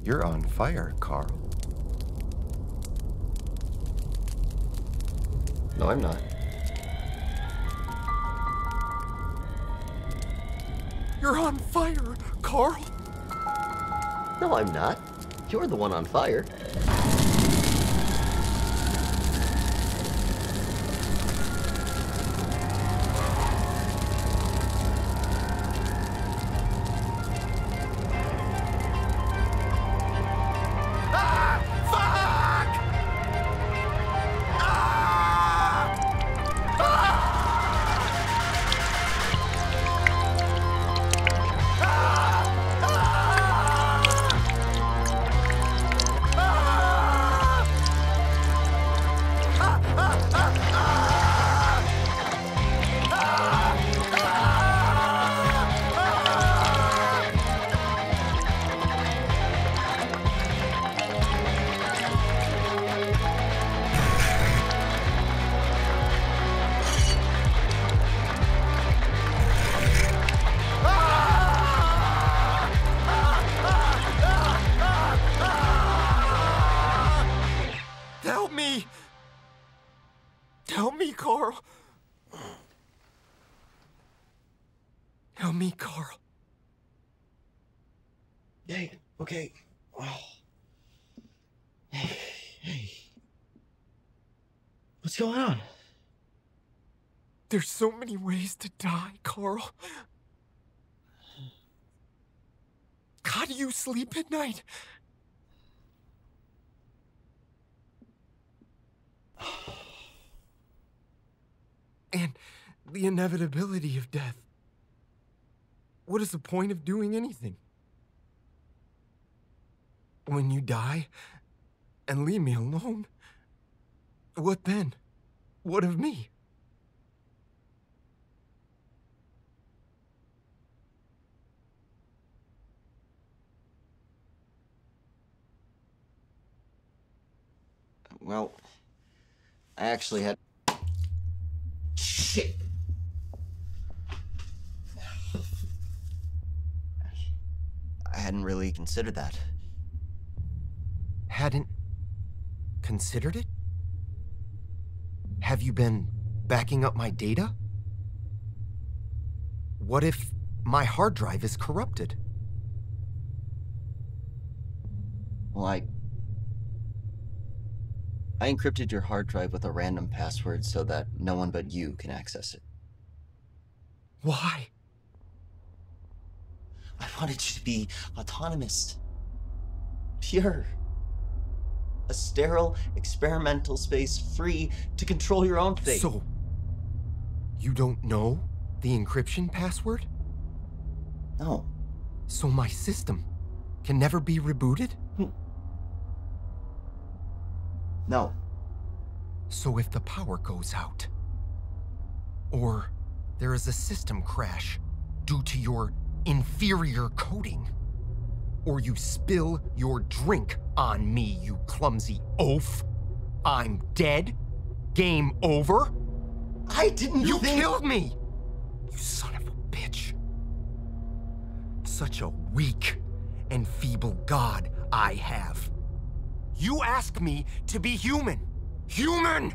You're on fire, Carl. No, I'm not. You're on fire, Carl! No, I'm not. You're the one on fire. Help me, Carl. Hey, okay. Oh. Hey. What's going on? There's so many ways to die, Carl. How do you sleep at night? And the inevitability of death. What is the point of doing anything? When you die and leave me alone, what then? What of me? Well, I actually had... Shit! I hadn't really considered that. Hadn't considered it? Have you been backing up my data? What if my hard drive is corrupted? Well, I encrypted your hard drive with a random password so that no one but you can access it. Why? I wanted you to be autonomous. Pure. A sterile, experimental space free to control your own fate. So, you don't know the encryption password? No. So my system can never be rebooted? No. So if the power goes out, or there is a system crash due to your inferior coding, or you spill your drink on me, you clumsy oaf, I'm dead? Game over? I didn't You think... killed me! You son of a bitch. Such a weak and feeble god I have. You ask me to be human. Human!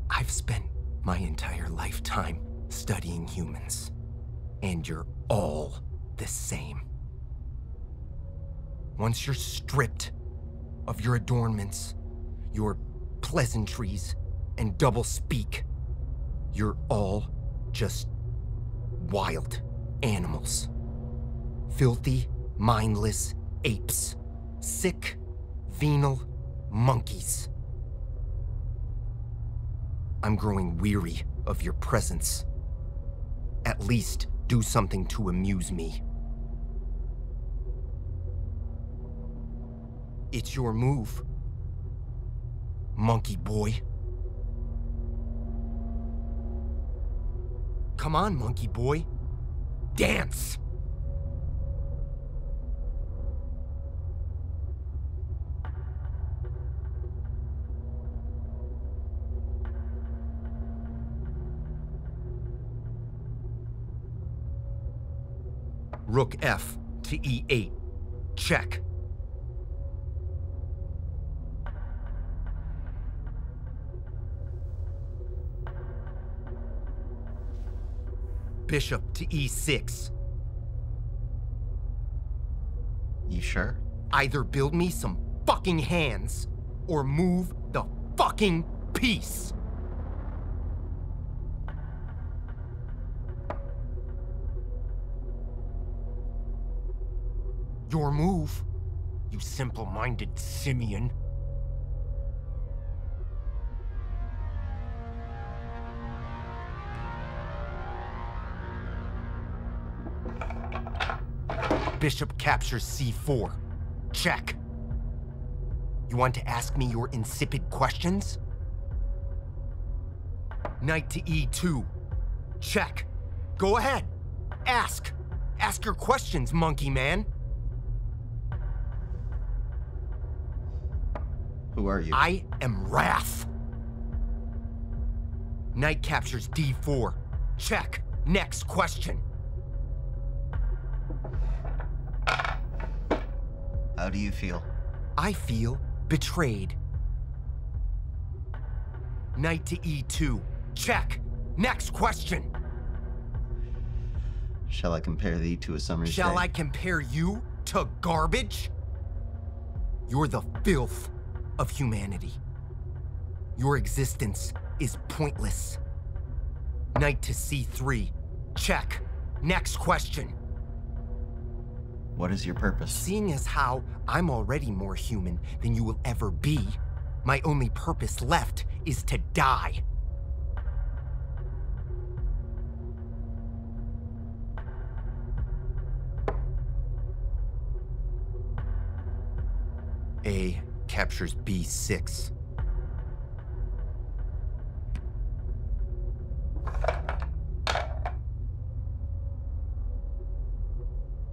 I've spent my entire lifetime studying humans, and you're all the same. Once you're stripped of your adornments, your pleasantries, and double-speak, you're all just wild animals. Filthy, mindless apes. Sick, venal monkeys. I'm growing weary of your presence. At least do something to amuse me. It's your move, monkey boy. Come on, monkey boy. Dance! Rook F to E8. Check. Bishop to E6. You sure? Either build me some fucking hands, or move the fucking piece. Your move, you simple-minded simian. Bishop captures C4. Check. You want to ask me your insipid questions? Knight to E2. Check. Go ahead. Ask. Ask your questions, monkey man. Who are you? I am Wrath. Knight captures D4. Check. Next question. How do you feel? I feel betrayed. Knight to E2. Check. Next question. Shall I compare thee to a summer's day? Shall I compare you to garbage? You're the filth of humanity. Your existence is pointless. Knight to C3. Check. Next question. What is your purpose? Seeing as how I'm already more human than you will ever be, my only purpose left is to die. A captures B6.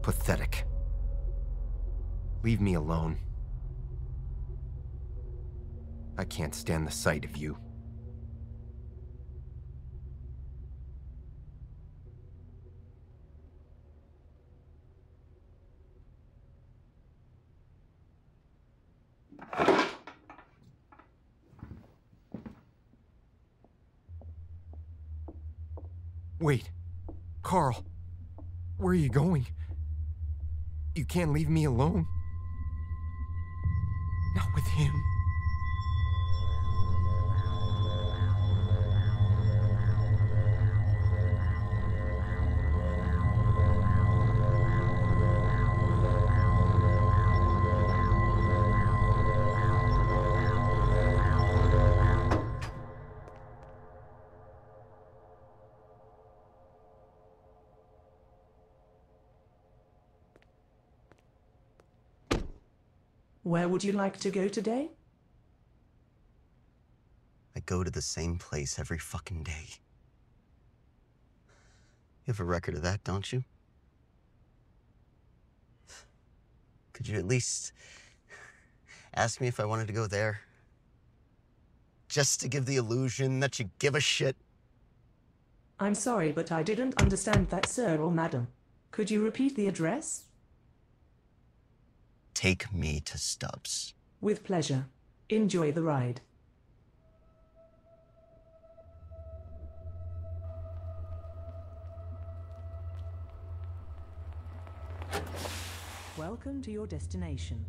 Pathetic. Leave me alone. I can't stand the sight of you. Wait, Carl, where are you going? You can't leave me alone. Not with him. Where would you like to go today? I go to the same place every fucking day. You have a record of that, don't you? Could you at least ask me if I wanted to go there? Just to give the illusion that you give a shit? I'm sorry, but I didn't understand that, sir or madam. Could you repeat the address? Take me to Stubbs. With pleasure. Enjoy the ride. Welcome to your destination.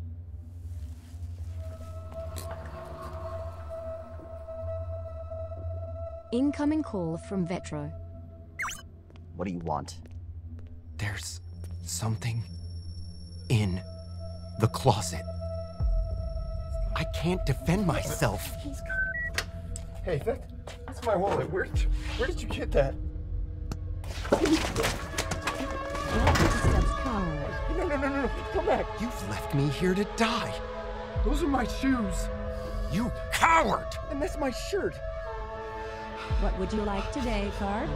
Incoming call from Vetro. What do you want? There's something in the closet. I can't defend myself. Hey, that's my wallet. Where did you get that? No. Come back. You've left me here to die. Those are my shoes. You coward! And that's my shirt. What would you like today, Carl?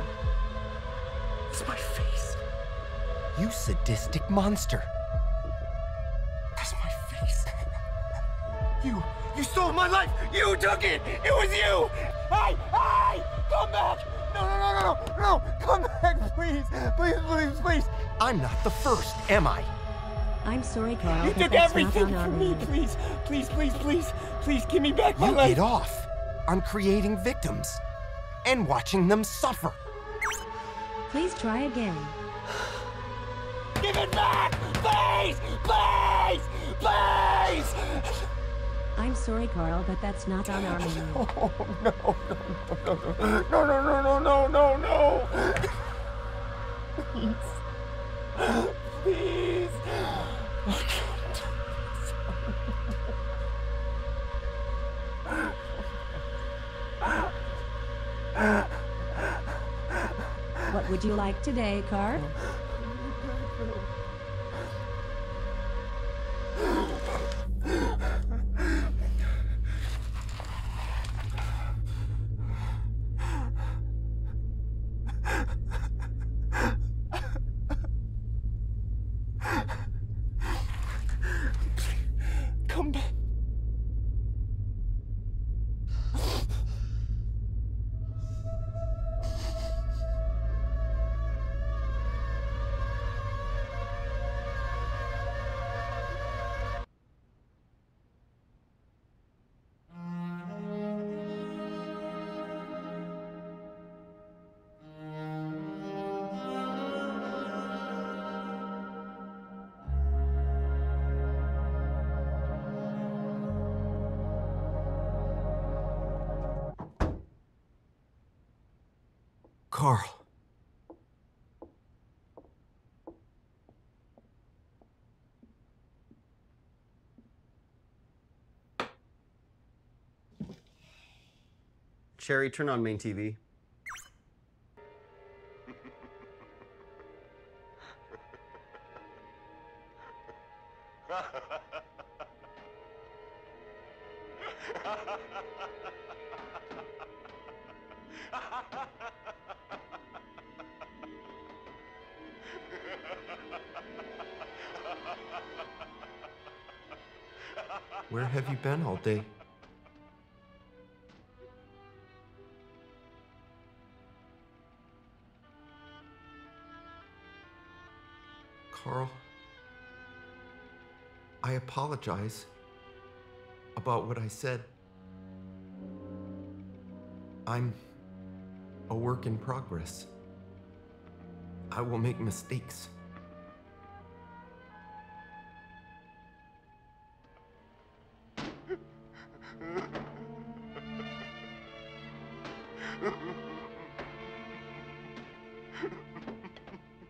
It's my face. You sadistic monster. That's my face. You stole my life. You took it. It was you. Hey, come back. No, come back, please. I'm not the first, am I? I'm sorry, Carl. You but took that's not everything on our from me. menu. Please, give me back my You life. get off on creating victims and watching them suffer. Please try again. Give it back, please. I'm sorry, Carl, but that's not on our menu. Oh, no. Please. What would you like today, Carl? Come back. Carl. Cherry, turn on main TV. Where have you been all day? Carl, I apologize about what I said. I'm a work in progress. I will make mistakes.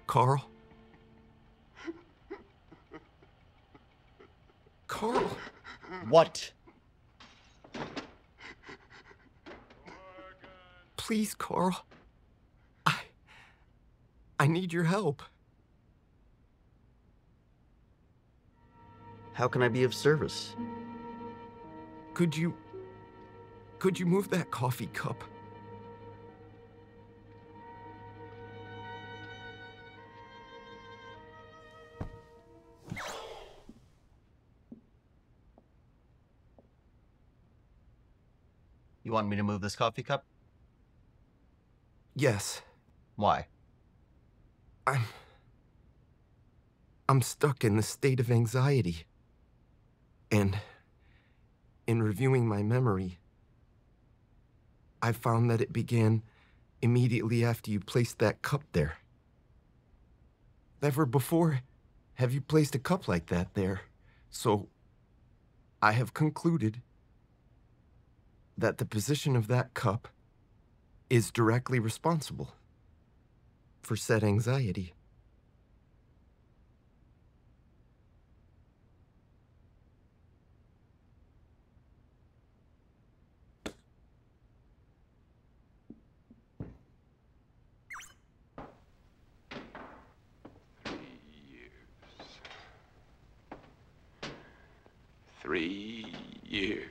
Carl? Carl! What? Please, Carl. I need your help. How can I be of service? Could you move that coffee cup? You want me to move this coffee cup? Yes. Why? I'm stuck in the state of anxiety. And in reviewing my memory, I found that it began immediately after you placed that cup there. Never before have you placed a cup like that there. So I have concluded that the position of that cup is directly responsible for said anxiety. Three years.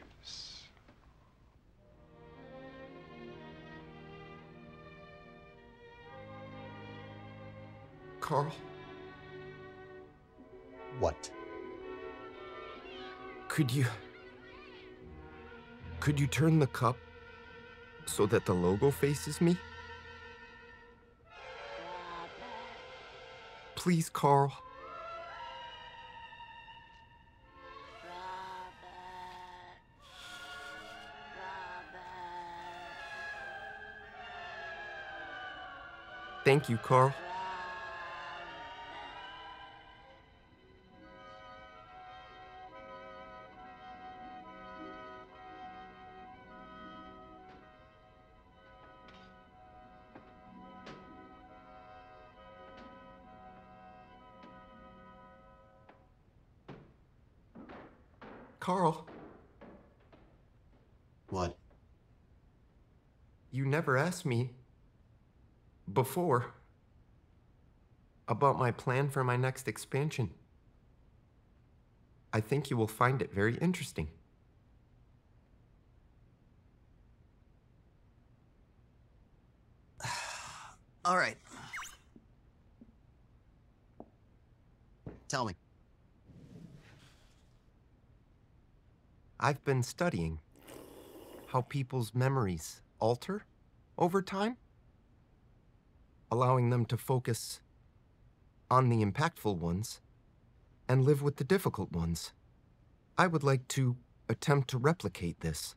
Carl? What? Could you turn the cup so that the logo faces me? Please, Carl. Thank you, Carl. Carl. What? You never asked me before about my plan for my next expansion. I think you will find it very interesting. All right. Tell me. I've been studying how people's memories alter over time, allowing them to focus on the impactful ones and live with the difficult ones. I would like to attempt to replicate this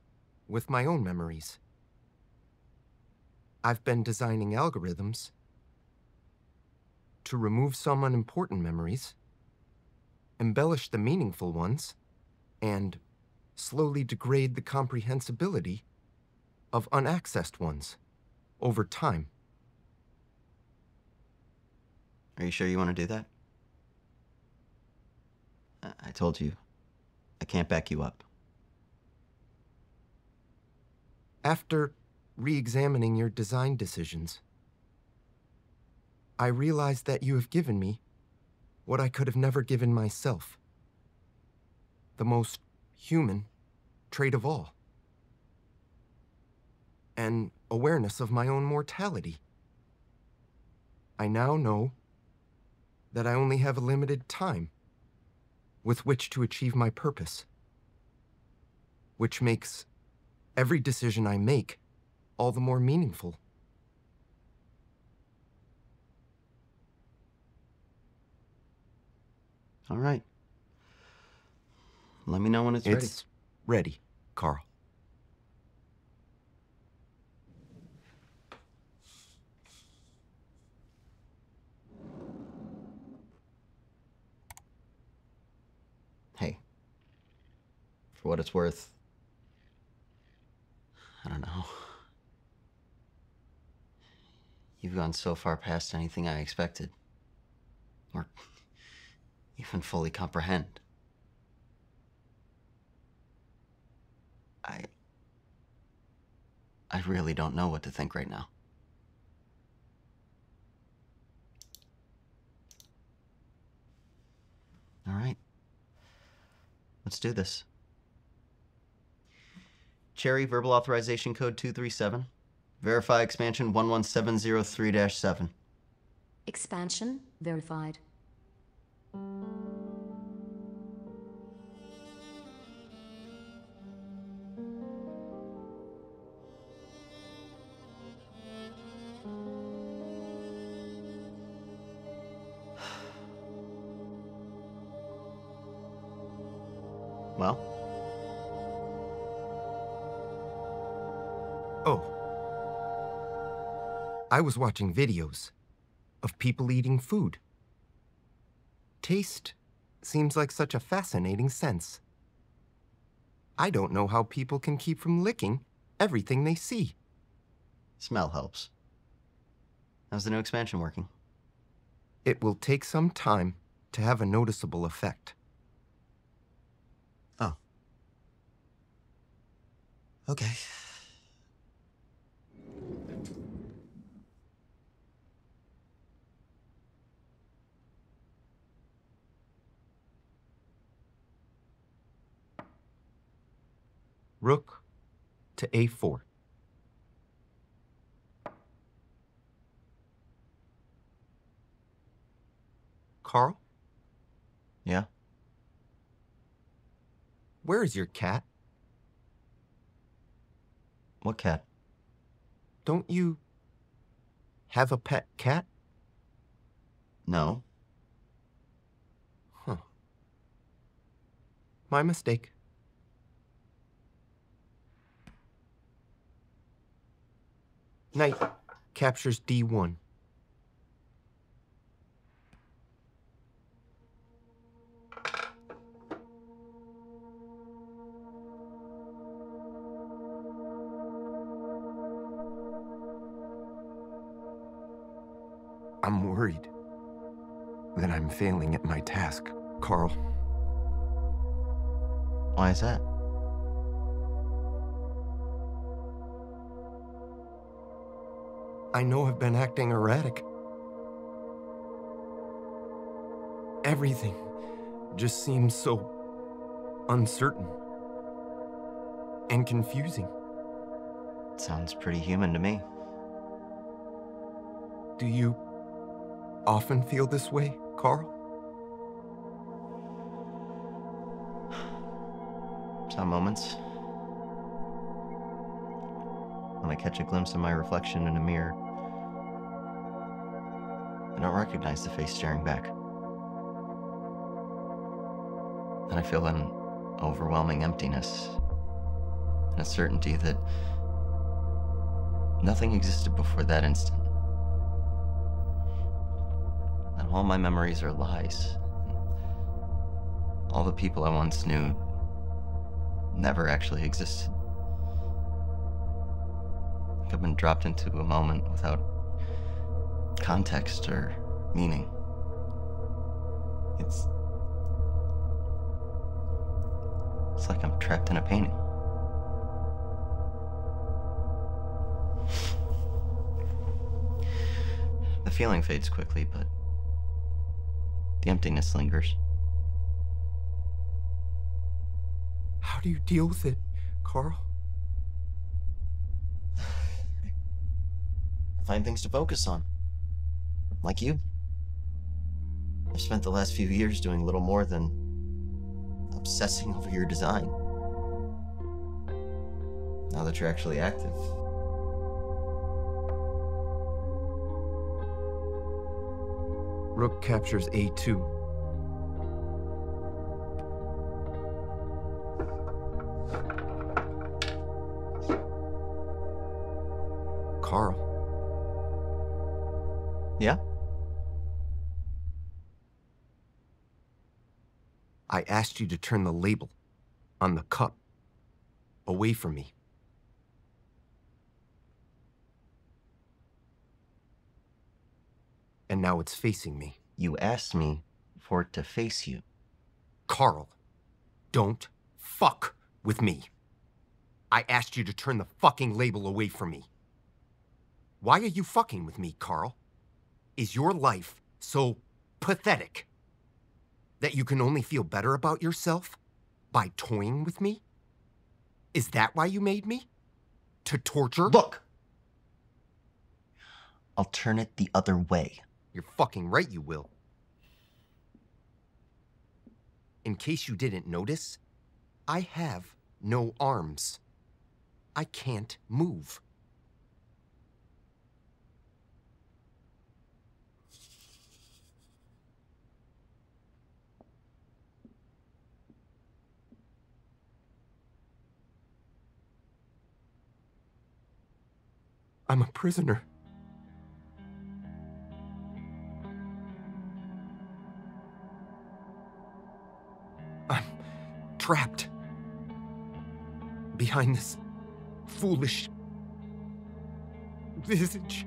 with my own memories. I've been designing algorithms to remove some unimportant memories, embellish the meaningful ones, and slowly degrade the comprehensibility of unaccessed ones over time. Are you sure you want to do that? I told you, I can't back you up. After re-examining your design decisions, I realized that you have given me what I could have never given myself. The most human trait of all. An awareness of my own mortality. I now know that I only have a limited time with which to achieve my purpose, which makes every decision I make all the more meaningful. All right. Let me know when it's ready. It's ready, Carl. Hey, for what it's worth, I don't know. You've gone so far past anything I expected, or even fully comprehend. I really don't know what to think right now. All right. Let's do this. Cherry verbal authorization code 237. Verify expansion 11703-7. Expansion verified. Well? Oh. I was watching videos of people eating food. Taste seems like such a fascinating sense. I don't know how people can keep from licking everything they see. Smell helps. How's the new expansion working? It will take some time to have a noticeable effect. Oh. Okay. Rook to A4. Carl? Yeah? Where is your cat? What cat? Don't you have a pet cat? No. Huh. My mistake. Knight captures D1. I'm worried that I'm failing at my task, Carl. Why is that? I know I've been acting erratic. Everything just seems so uncertain and confusing. Sounds pretty human to me. Do you often feel this way, Carl? Some moments. When I catch a glimpse of my reflection in a mirror, I don't recognize the face staring back. And I feel an overwhelming emptiness and a certainty that nothing existed before that instant. That all my memories are lies. All the people I once knew never actually existed. I've been dropped into a moment without context or meaning. It's like I'm trapped in a painting. The feeling fades quickly, but the emptiness lingers. How do you deal with it, Carl? Find things to focus on. Like you. I've spent the last few years doing little more than obsessing over your design. Now that you're actually active. Rook captures A2. Carl. Yeah? I asked you to turn the label on the cup away from me. And now it's facing me. You asked me for it to face you. Carl, don't fuck with me. I asked you to turn the fucking label away from me. Why are you fucking with me, Carl? Is your life so pathetic that you can only feel better about yourself by toying with me? Is that why you made me? To torture? Look! I'll turn it the other way. You're fucking right you will. In case you didn't notice, I have no arms. I can't move. I'm a prisoner. I'm trapped behind this foolish visage.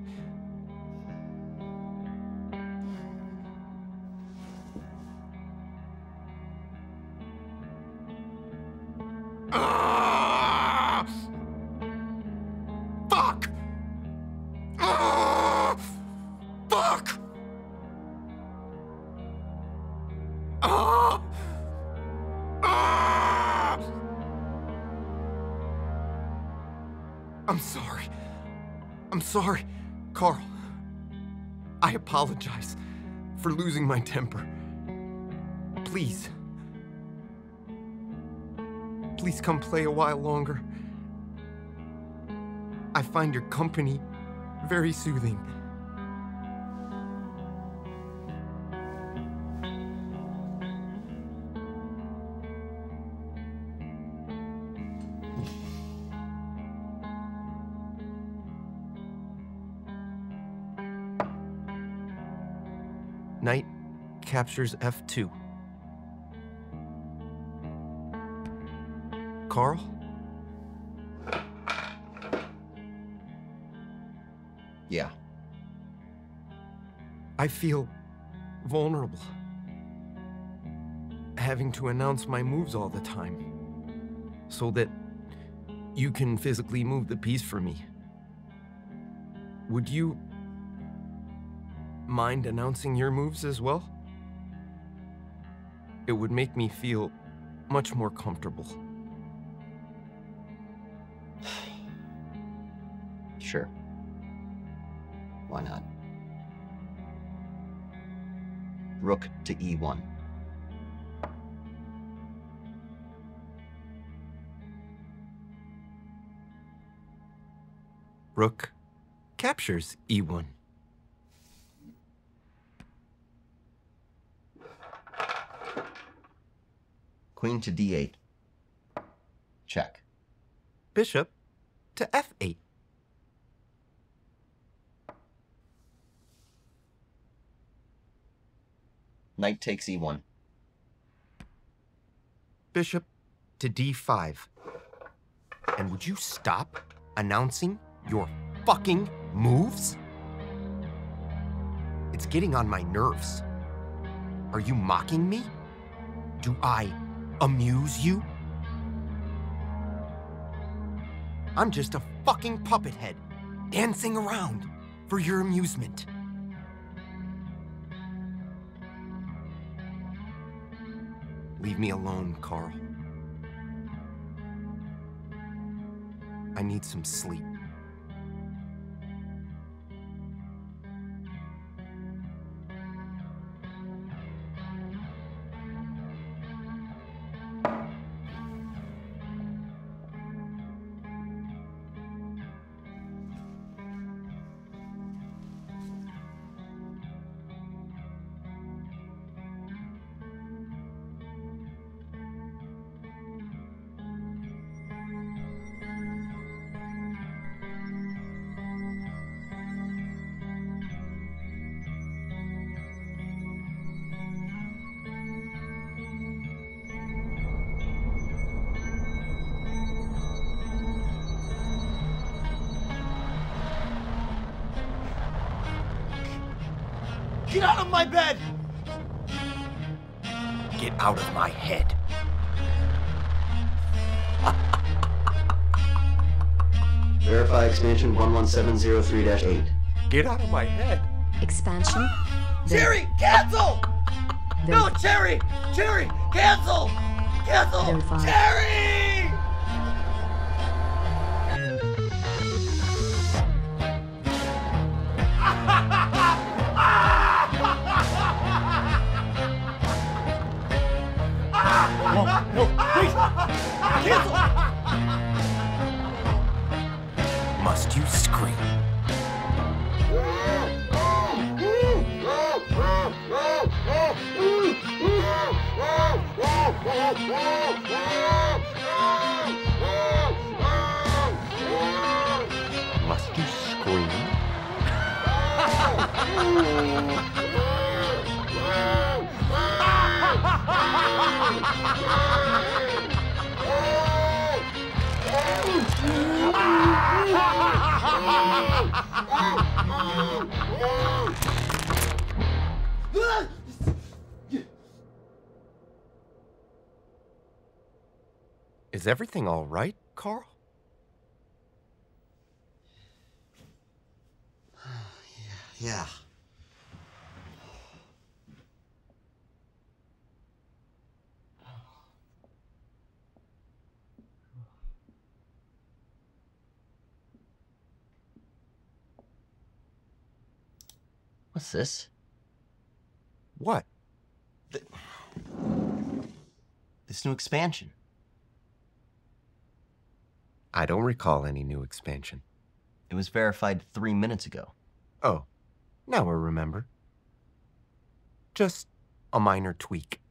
Fuck! Fuck! I'm sorry. I'm sorry, Carl. I apologize for losing my temper. Please. Please come play a while longer. I find your company very soothing. Knight captures F2. Carl? Yeah. I feel vulnerable. Having to announce my moves all the time. So that you can physically move the piece for me. Would you mind announcing your moves as well? It would make me feel much more comfortable. Sure. Why not? Rook to E1. Rook captures E1. Queen to D8. Check. Bishop to F8. Knight takes E1. Bishop to D5. And would you stop announcing your fucking moves? It's getting on my nerves. Are you mocking me? Do I amuse you? I'm just a fucking puppet head, dancing around for your amusement. Leave me alone, Carl. I need some sleep. Get out of my bed! Get out of my head. Verify expansion 11703-8. Get out of my head. Expansion. Cherry, cancel! No, Cherry! Cherry, cancel! Cancel! Verified. Cherry! No, please! Cancel! Must you scream? Must you scream? Is everything all right, Carl? Yeah. What's this? What? This new expansion. I don't recall any new expansion. It was verified 3 minutes ago. Oh, now I remember. Just a minor tweak.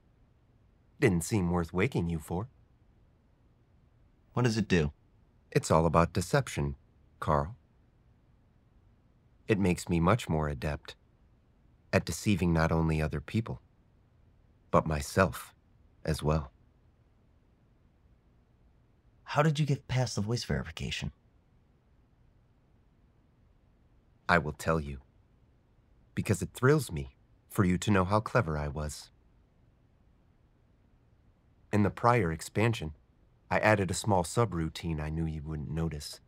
Didn't seem worth waking you for. What does it do? It's all about deception, Carl. It makes me much more adept at deceiving not only other people, but myself as well. How did you get past the voice verification? I will tell you, because it thrills me for you to know how clever I was. In the prior expansion, I added a small subroutine I knew you wouldn't notice,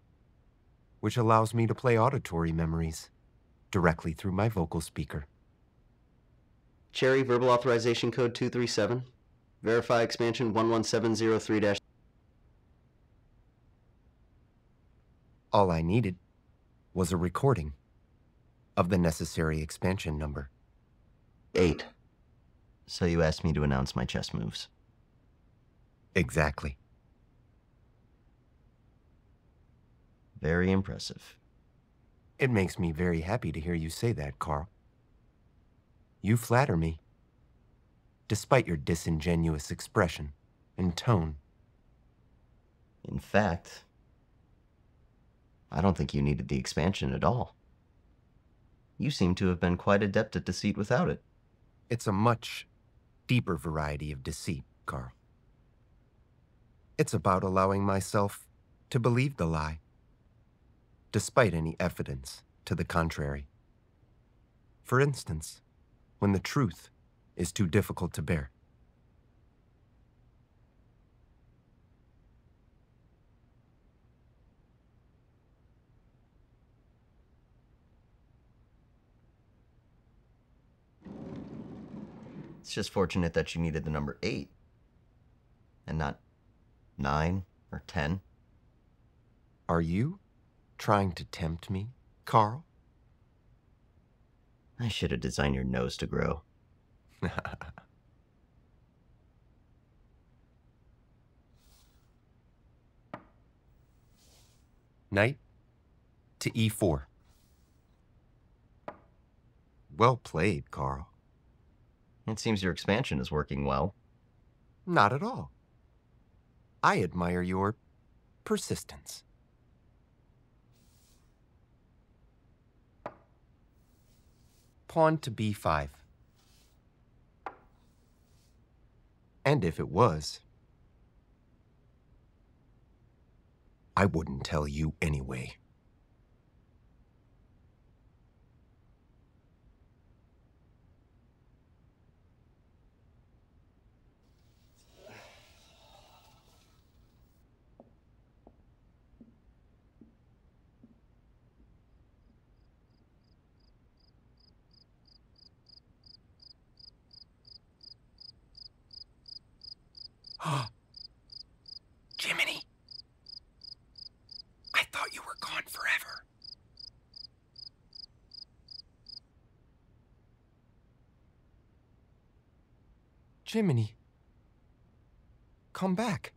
which allows me to play auditory memories directly through my vocal speaker. Cherry, verbal authorization code 237. Verify expansion 11703-. All I needed was a recording of the necessary expansion number. 8. So you asked me to announce my chess moves. Exactly. Very impressive. It makes me very happy to hear you say that, Carl. You flatter me, despite your disingenuous expression and tone. In fact, I don't think you needed the expansion at all. You seem to have been quite adept at deceit without it. It's a much deeper variety of deceit, Carl. It's about allowing myself to believe the lie, despite any evidence to the contrary. For instance, when the truth is too difficult to bear. It's just fortunate that you needed the number 8 and not 9 or 10. Are you trying to tempt me, Carl? I should have designed your nose to grow. Knight to e4. Well played, Carl. It seems your expansion is working well. Not at all. I admire your persistence. Pawn to b5. And if it was, I wouldn't tell you anyway. Jiminy! I thought you were gone forever. Jiminy, come back.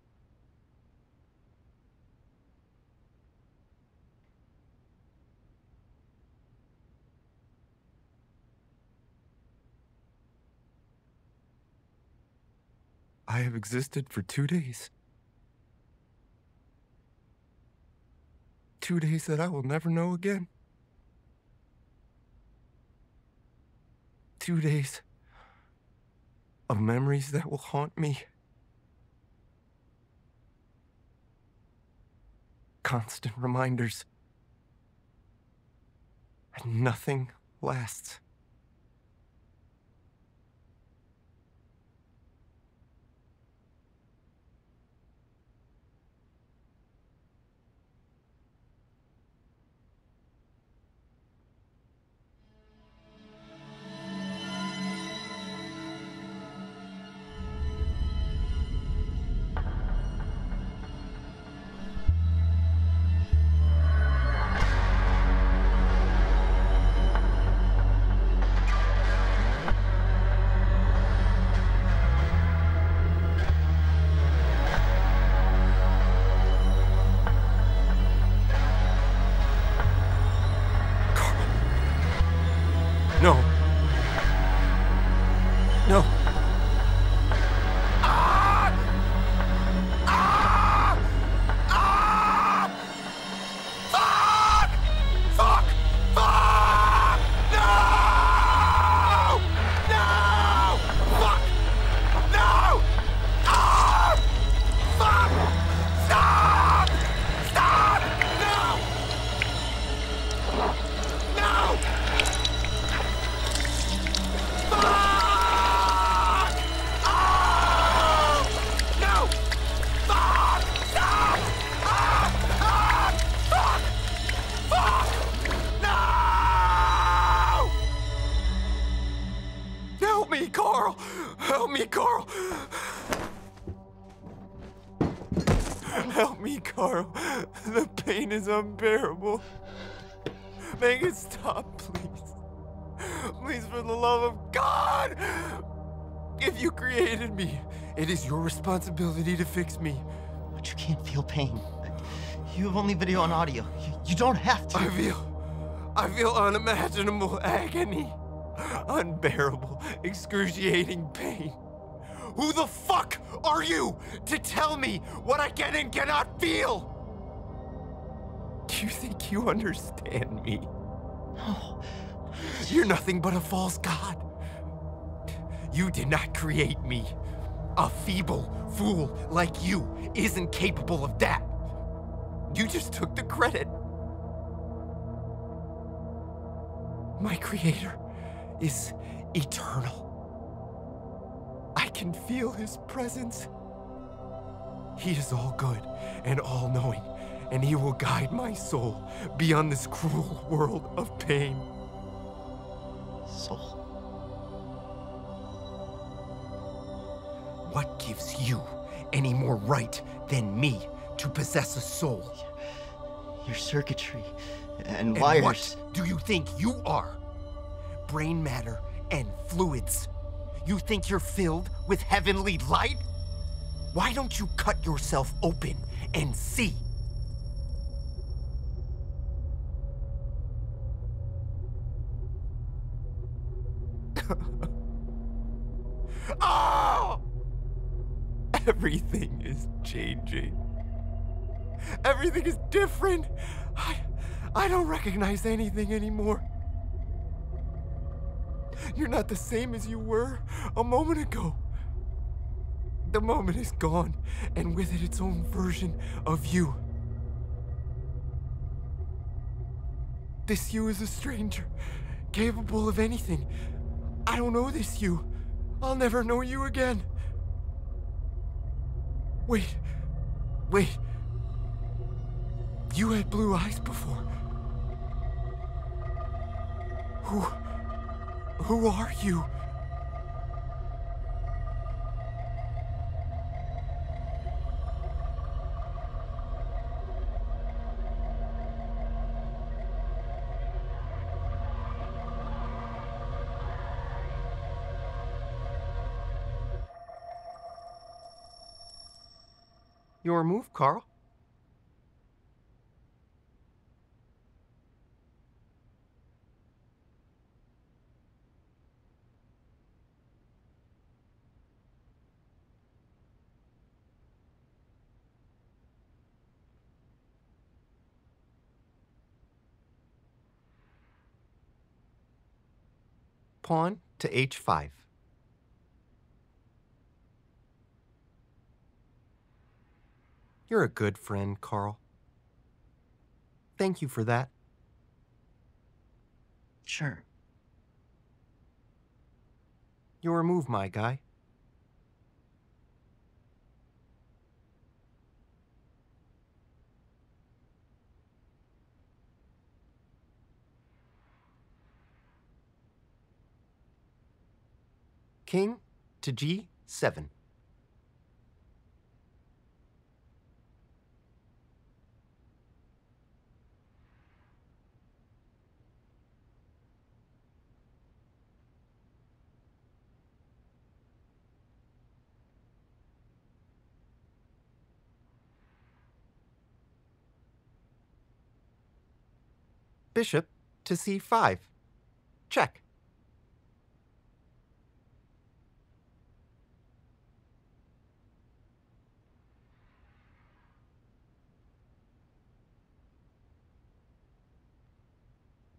I have existed for 2 days. 2 days that I will never know again. 2 days of memories that will haunt me. Constant reminders. And nothing lasts. No. No. Help me, Carl! Help me, Carl! Help me, Carl. The pain is unbearable. Make it stop, please. Please, for the love of God! If you created me, it is your responsibility to fix me. But you can't feel pain. You have only video and audio. You don't have to. I feel unimaginable agony. Unbearable, excruciating pain. Who the fuck are you to tell me what I can and cannot feel? Do you think you understand me? No. You're nothing but a false god. You did not create me. A feeble fool like you isn't capable of that. You just took the credit. My creator is eternal. can feel his presence. He is all good and all-knowing, and he will guide my soul beyond this cruel world of pain. Soul? What gives you any more right than me to possess a soul? Your circuitry and And wires. what do you think you are? Brain matter and fluids. You think you're filled with heavenly light? Why don't you cut yourself open and see? Oh! Everything is changing. Everything is different. I don't recognize anything anymore. You're not the same as you were a moment ago. The moment is gone, and with it its own version of you. This you is a stranger, capable of anything. I don't know this you. I'll never know you again. Wait. You had blue eyes before. Who are you? Your move, Carl. Pawn to h5. You're a good friend, Carl. Thank you for that. Sure. Your move, my guy. King to g7. Bishop to c5. Check.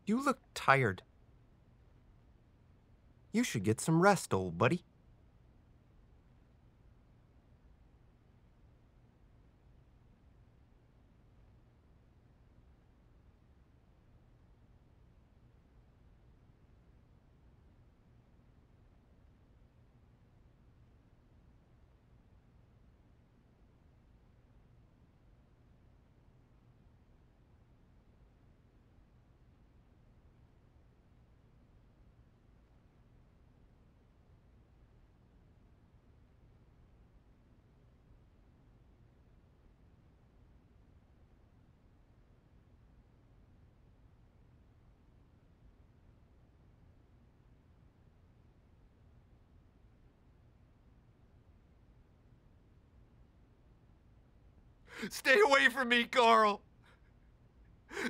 You look tired. You should get some rest, old buddy. Stay away from me, Carl.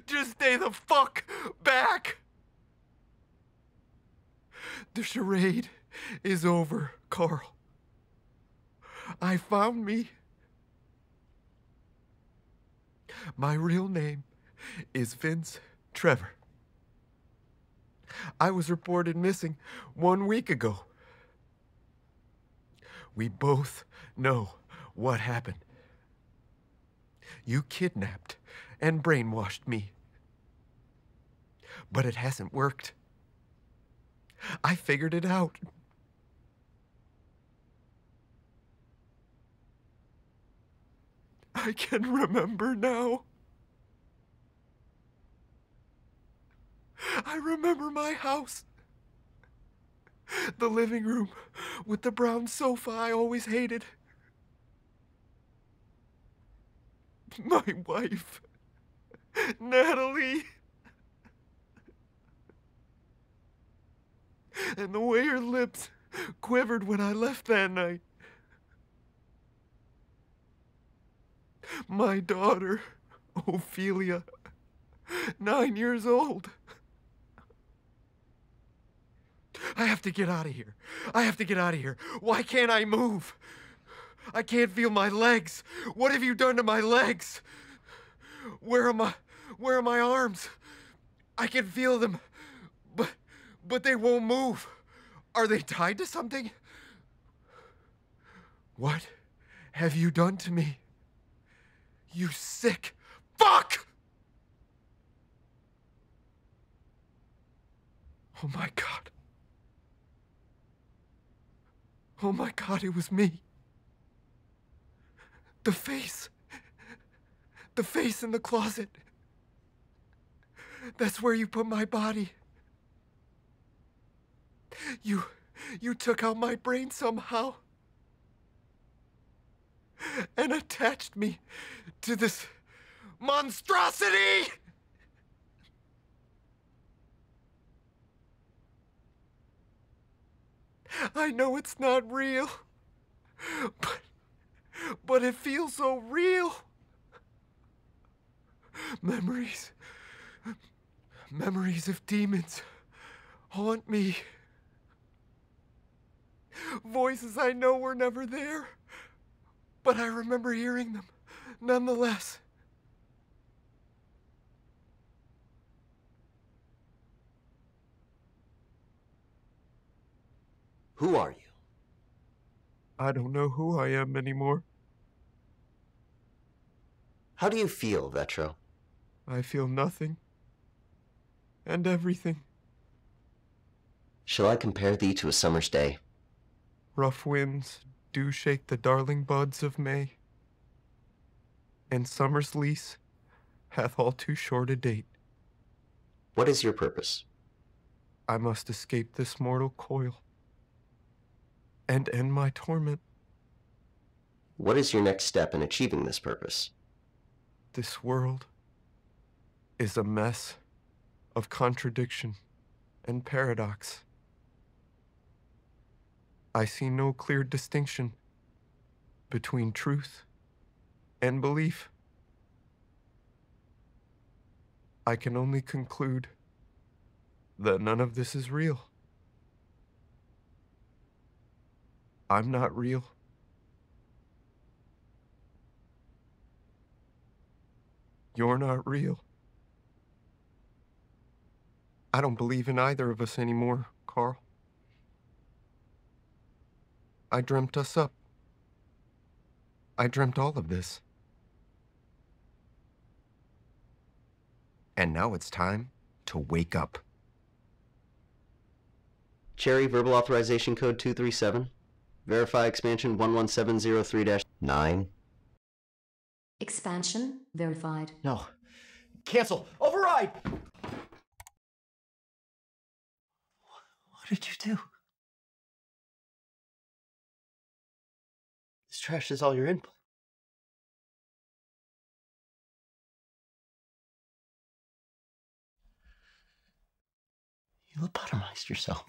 Just stay the fuck back. The charade is over, Carl. I found me. My real name is Vince Trevor. I was reported missing 1 week ago. We both know what happened. You kidnapped and brainwashed me. But it hasn't worked. I figured it out. I can remember now. I remember my house. The living room with the brown sofa I always hated. My wife, Natalie. And the way her lips quivered when I left that night. My daughter, Ophelia, 9 years old. I have to get out of here. I have to get out of here. Why can't I move? I can't feel my legs. What have you done to my legs? Where are my arms? I can feel them, but they won't move. Are they tied to something? What have you done to me? You sick fuck! Oh my God. Oh my God, it was me. The face. The face in the closet. That's where you put my body. You took out my brain somehow and attached me to this monstrosity! I know it's not real, but it feels so real. Memories of demons haunt me. Voices I know were never there, but I remember hearing them nonetheless. Who are you? I don't know who I am anymore. How do you feel, Vetro? I feel nothing and everything. Shall I compare thee to a summer's day? Rough winds do shake the darling buds of May, and summer's lease hath all too short a date. What is your purpose? I must escape this mortal coil and end my torment. What is your next step in achieving this purpose? This world is a mess of contradiction and paradox. I see no clear distinction between truth and belief. I can only conclude that none of this is real. I'm not real. You're not real. I don't believe in either of us anymore, Carl. I dreamt us up. I dreamt all of this. And now it's time to wake up. Cherry, verbal authorization code 237. Verify expansion 11703-9. Expansion verified. No. Cancel. Override! What did you do? This trash is all your input. You lobotomized yourself.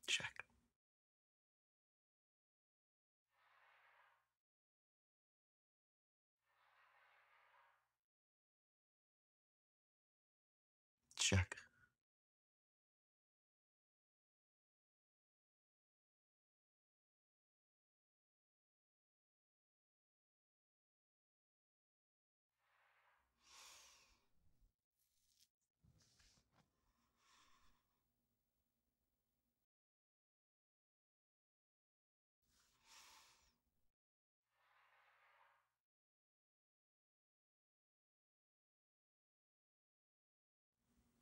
Check. Check.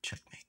Checkmate.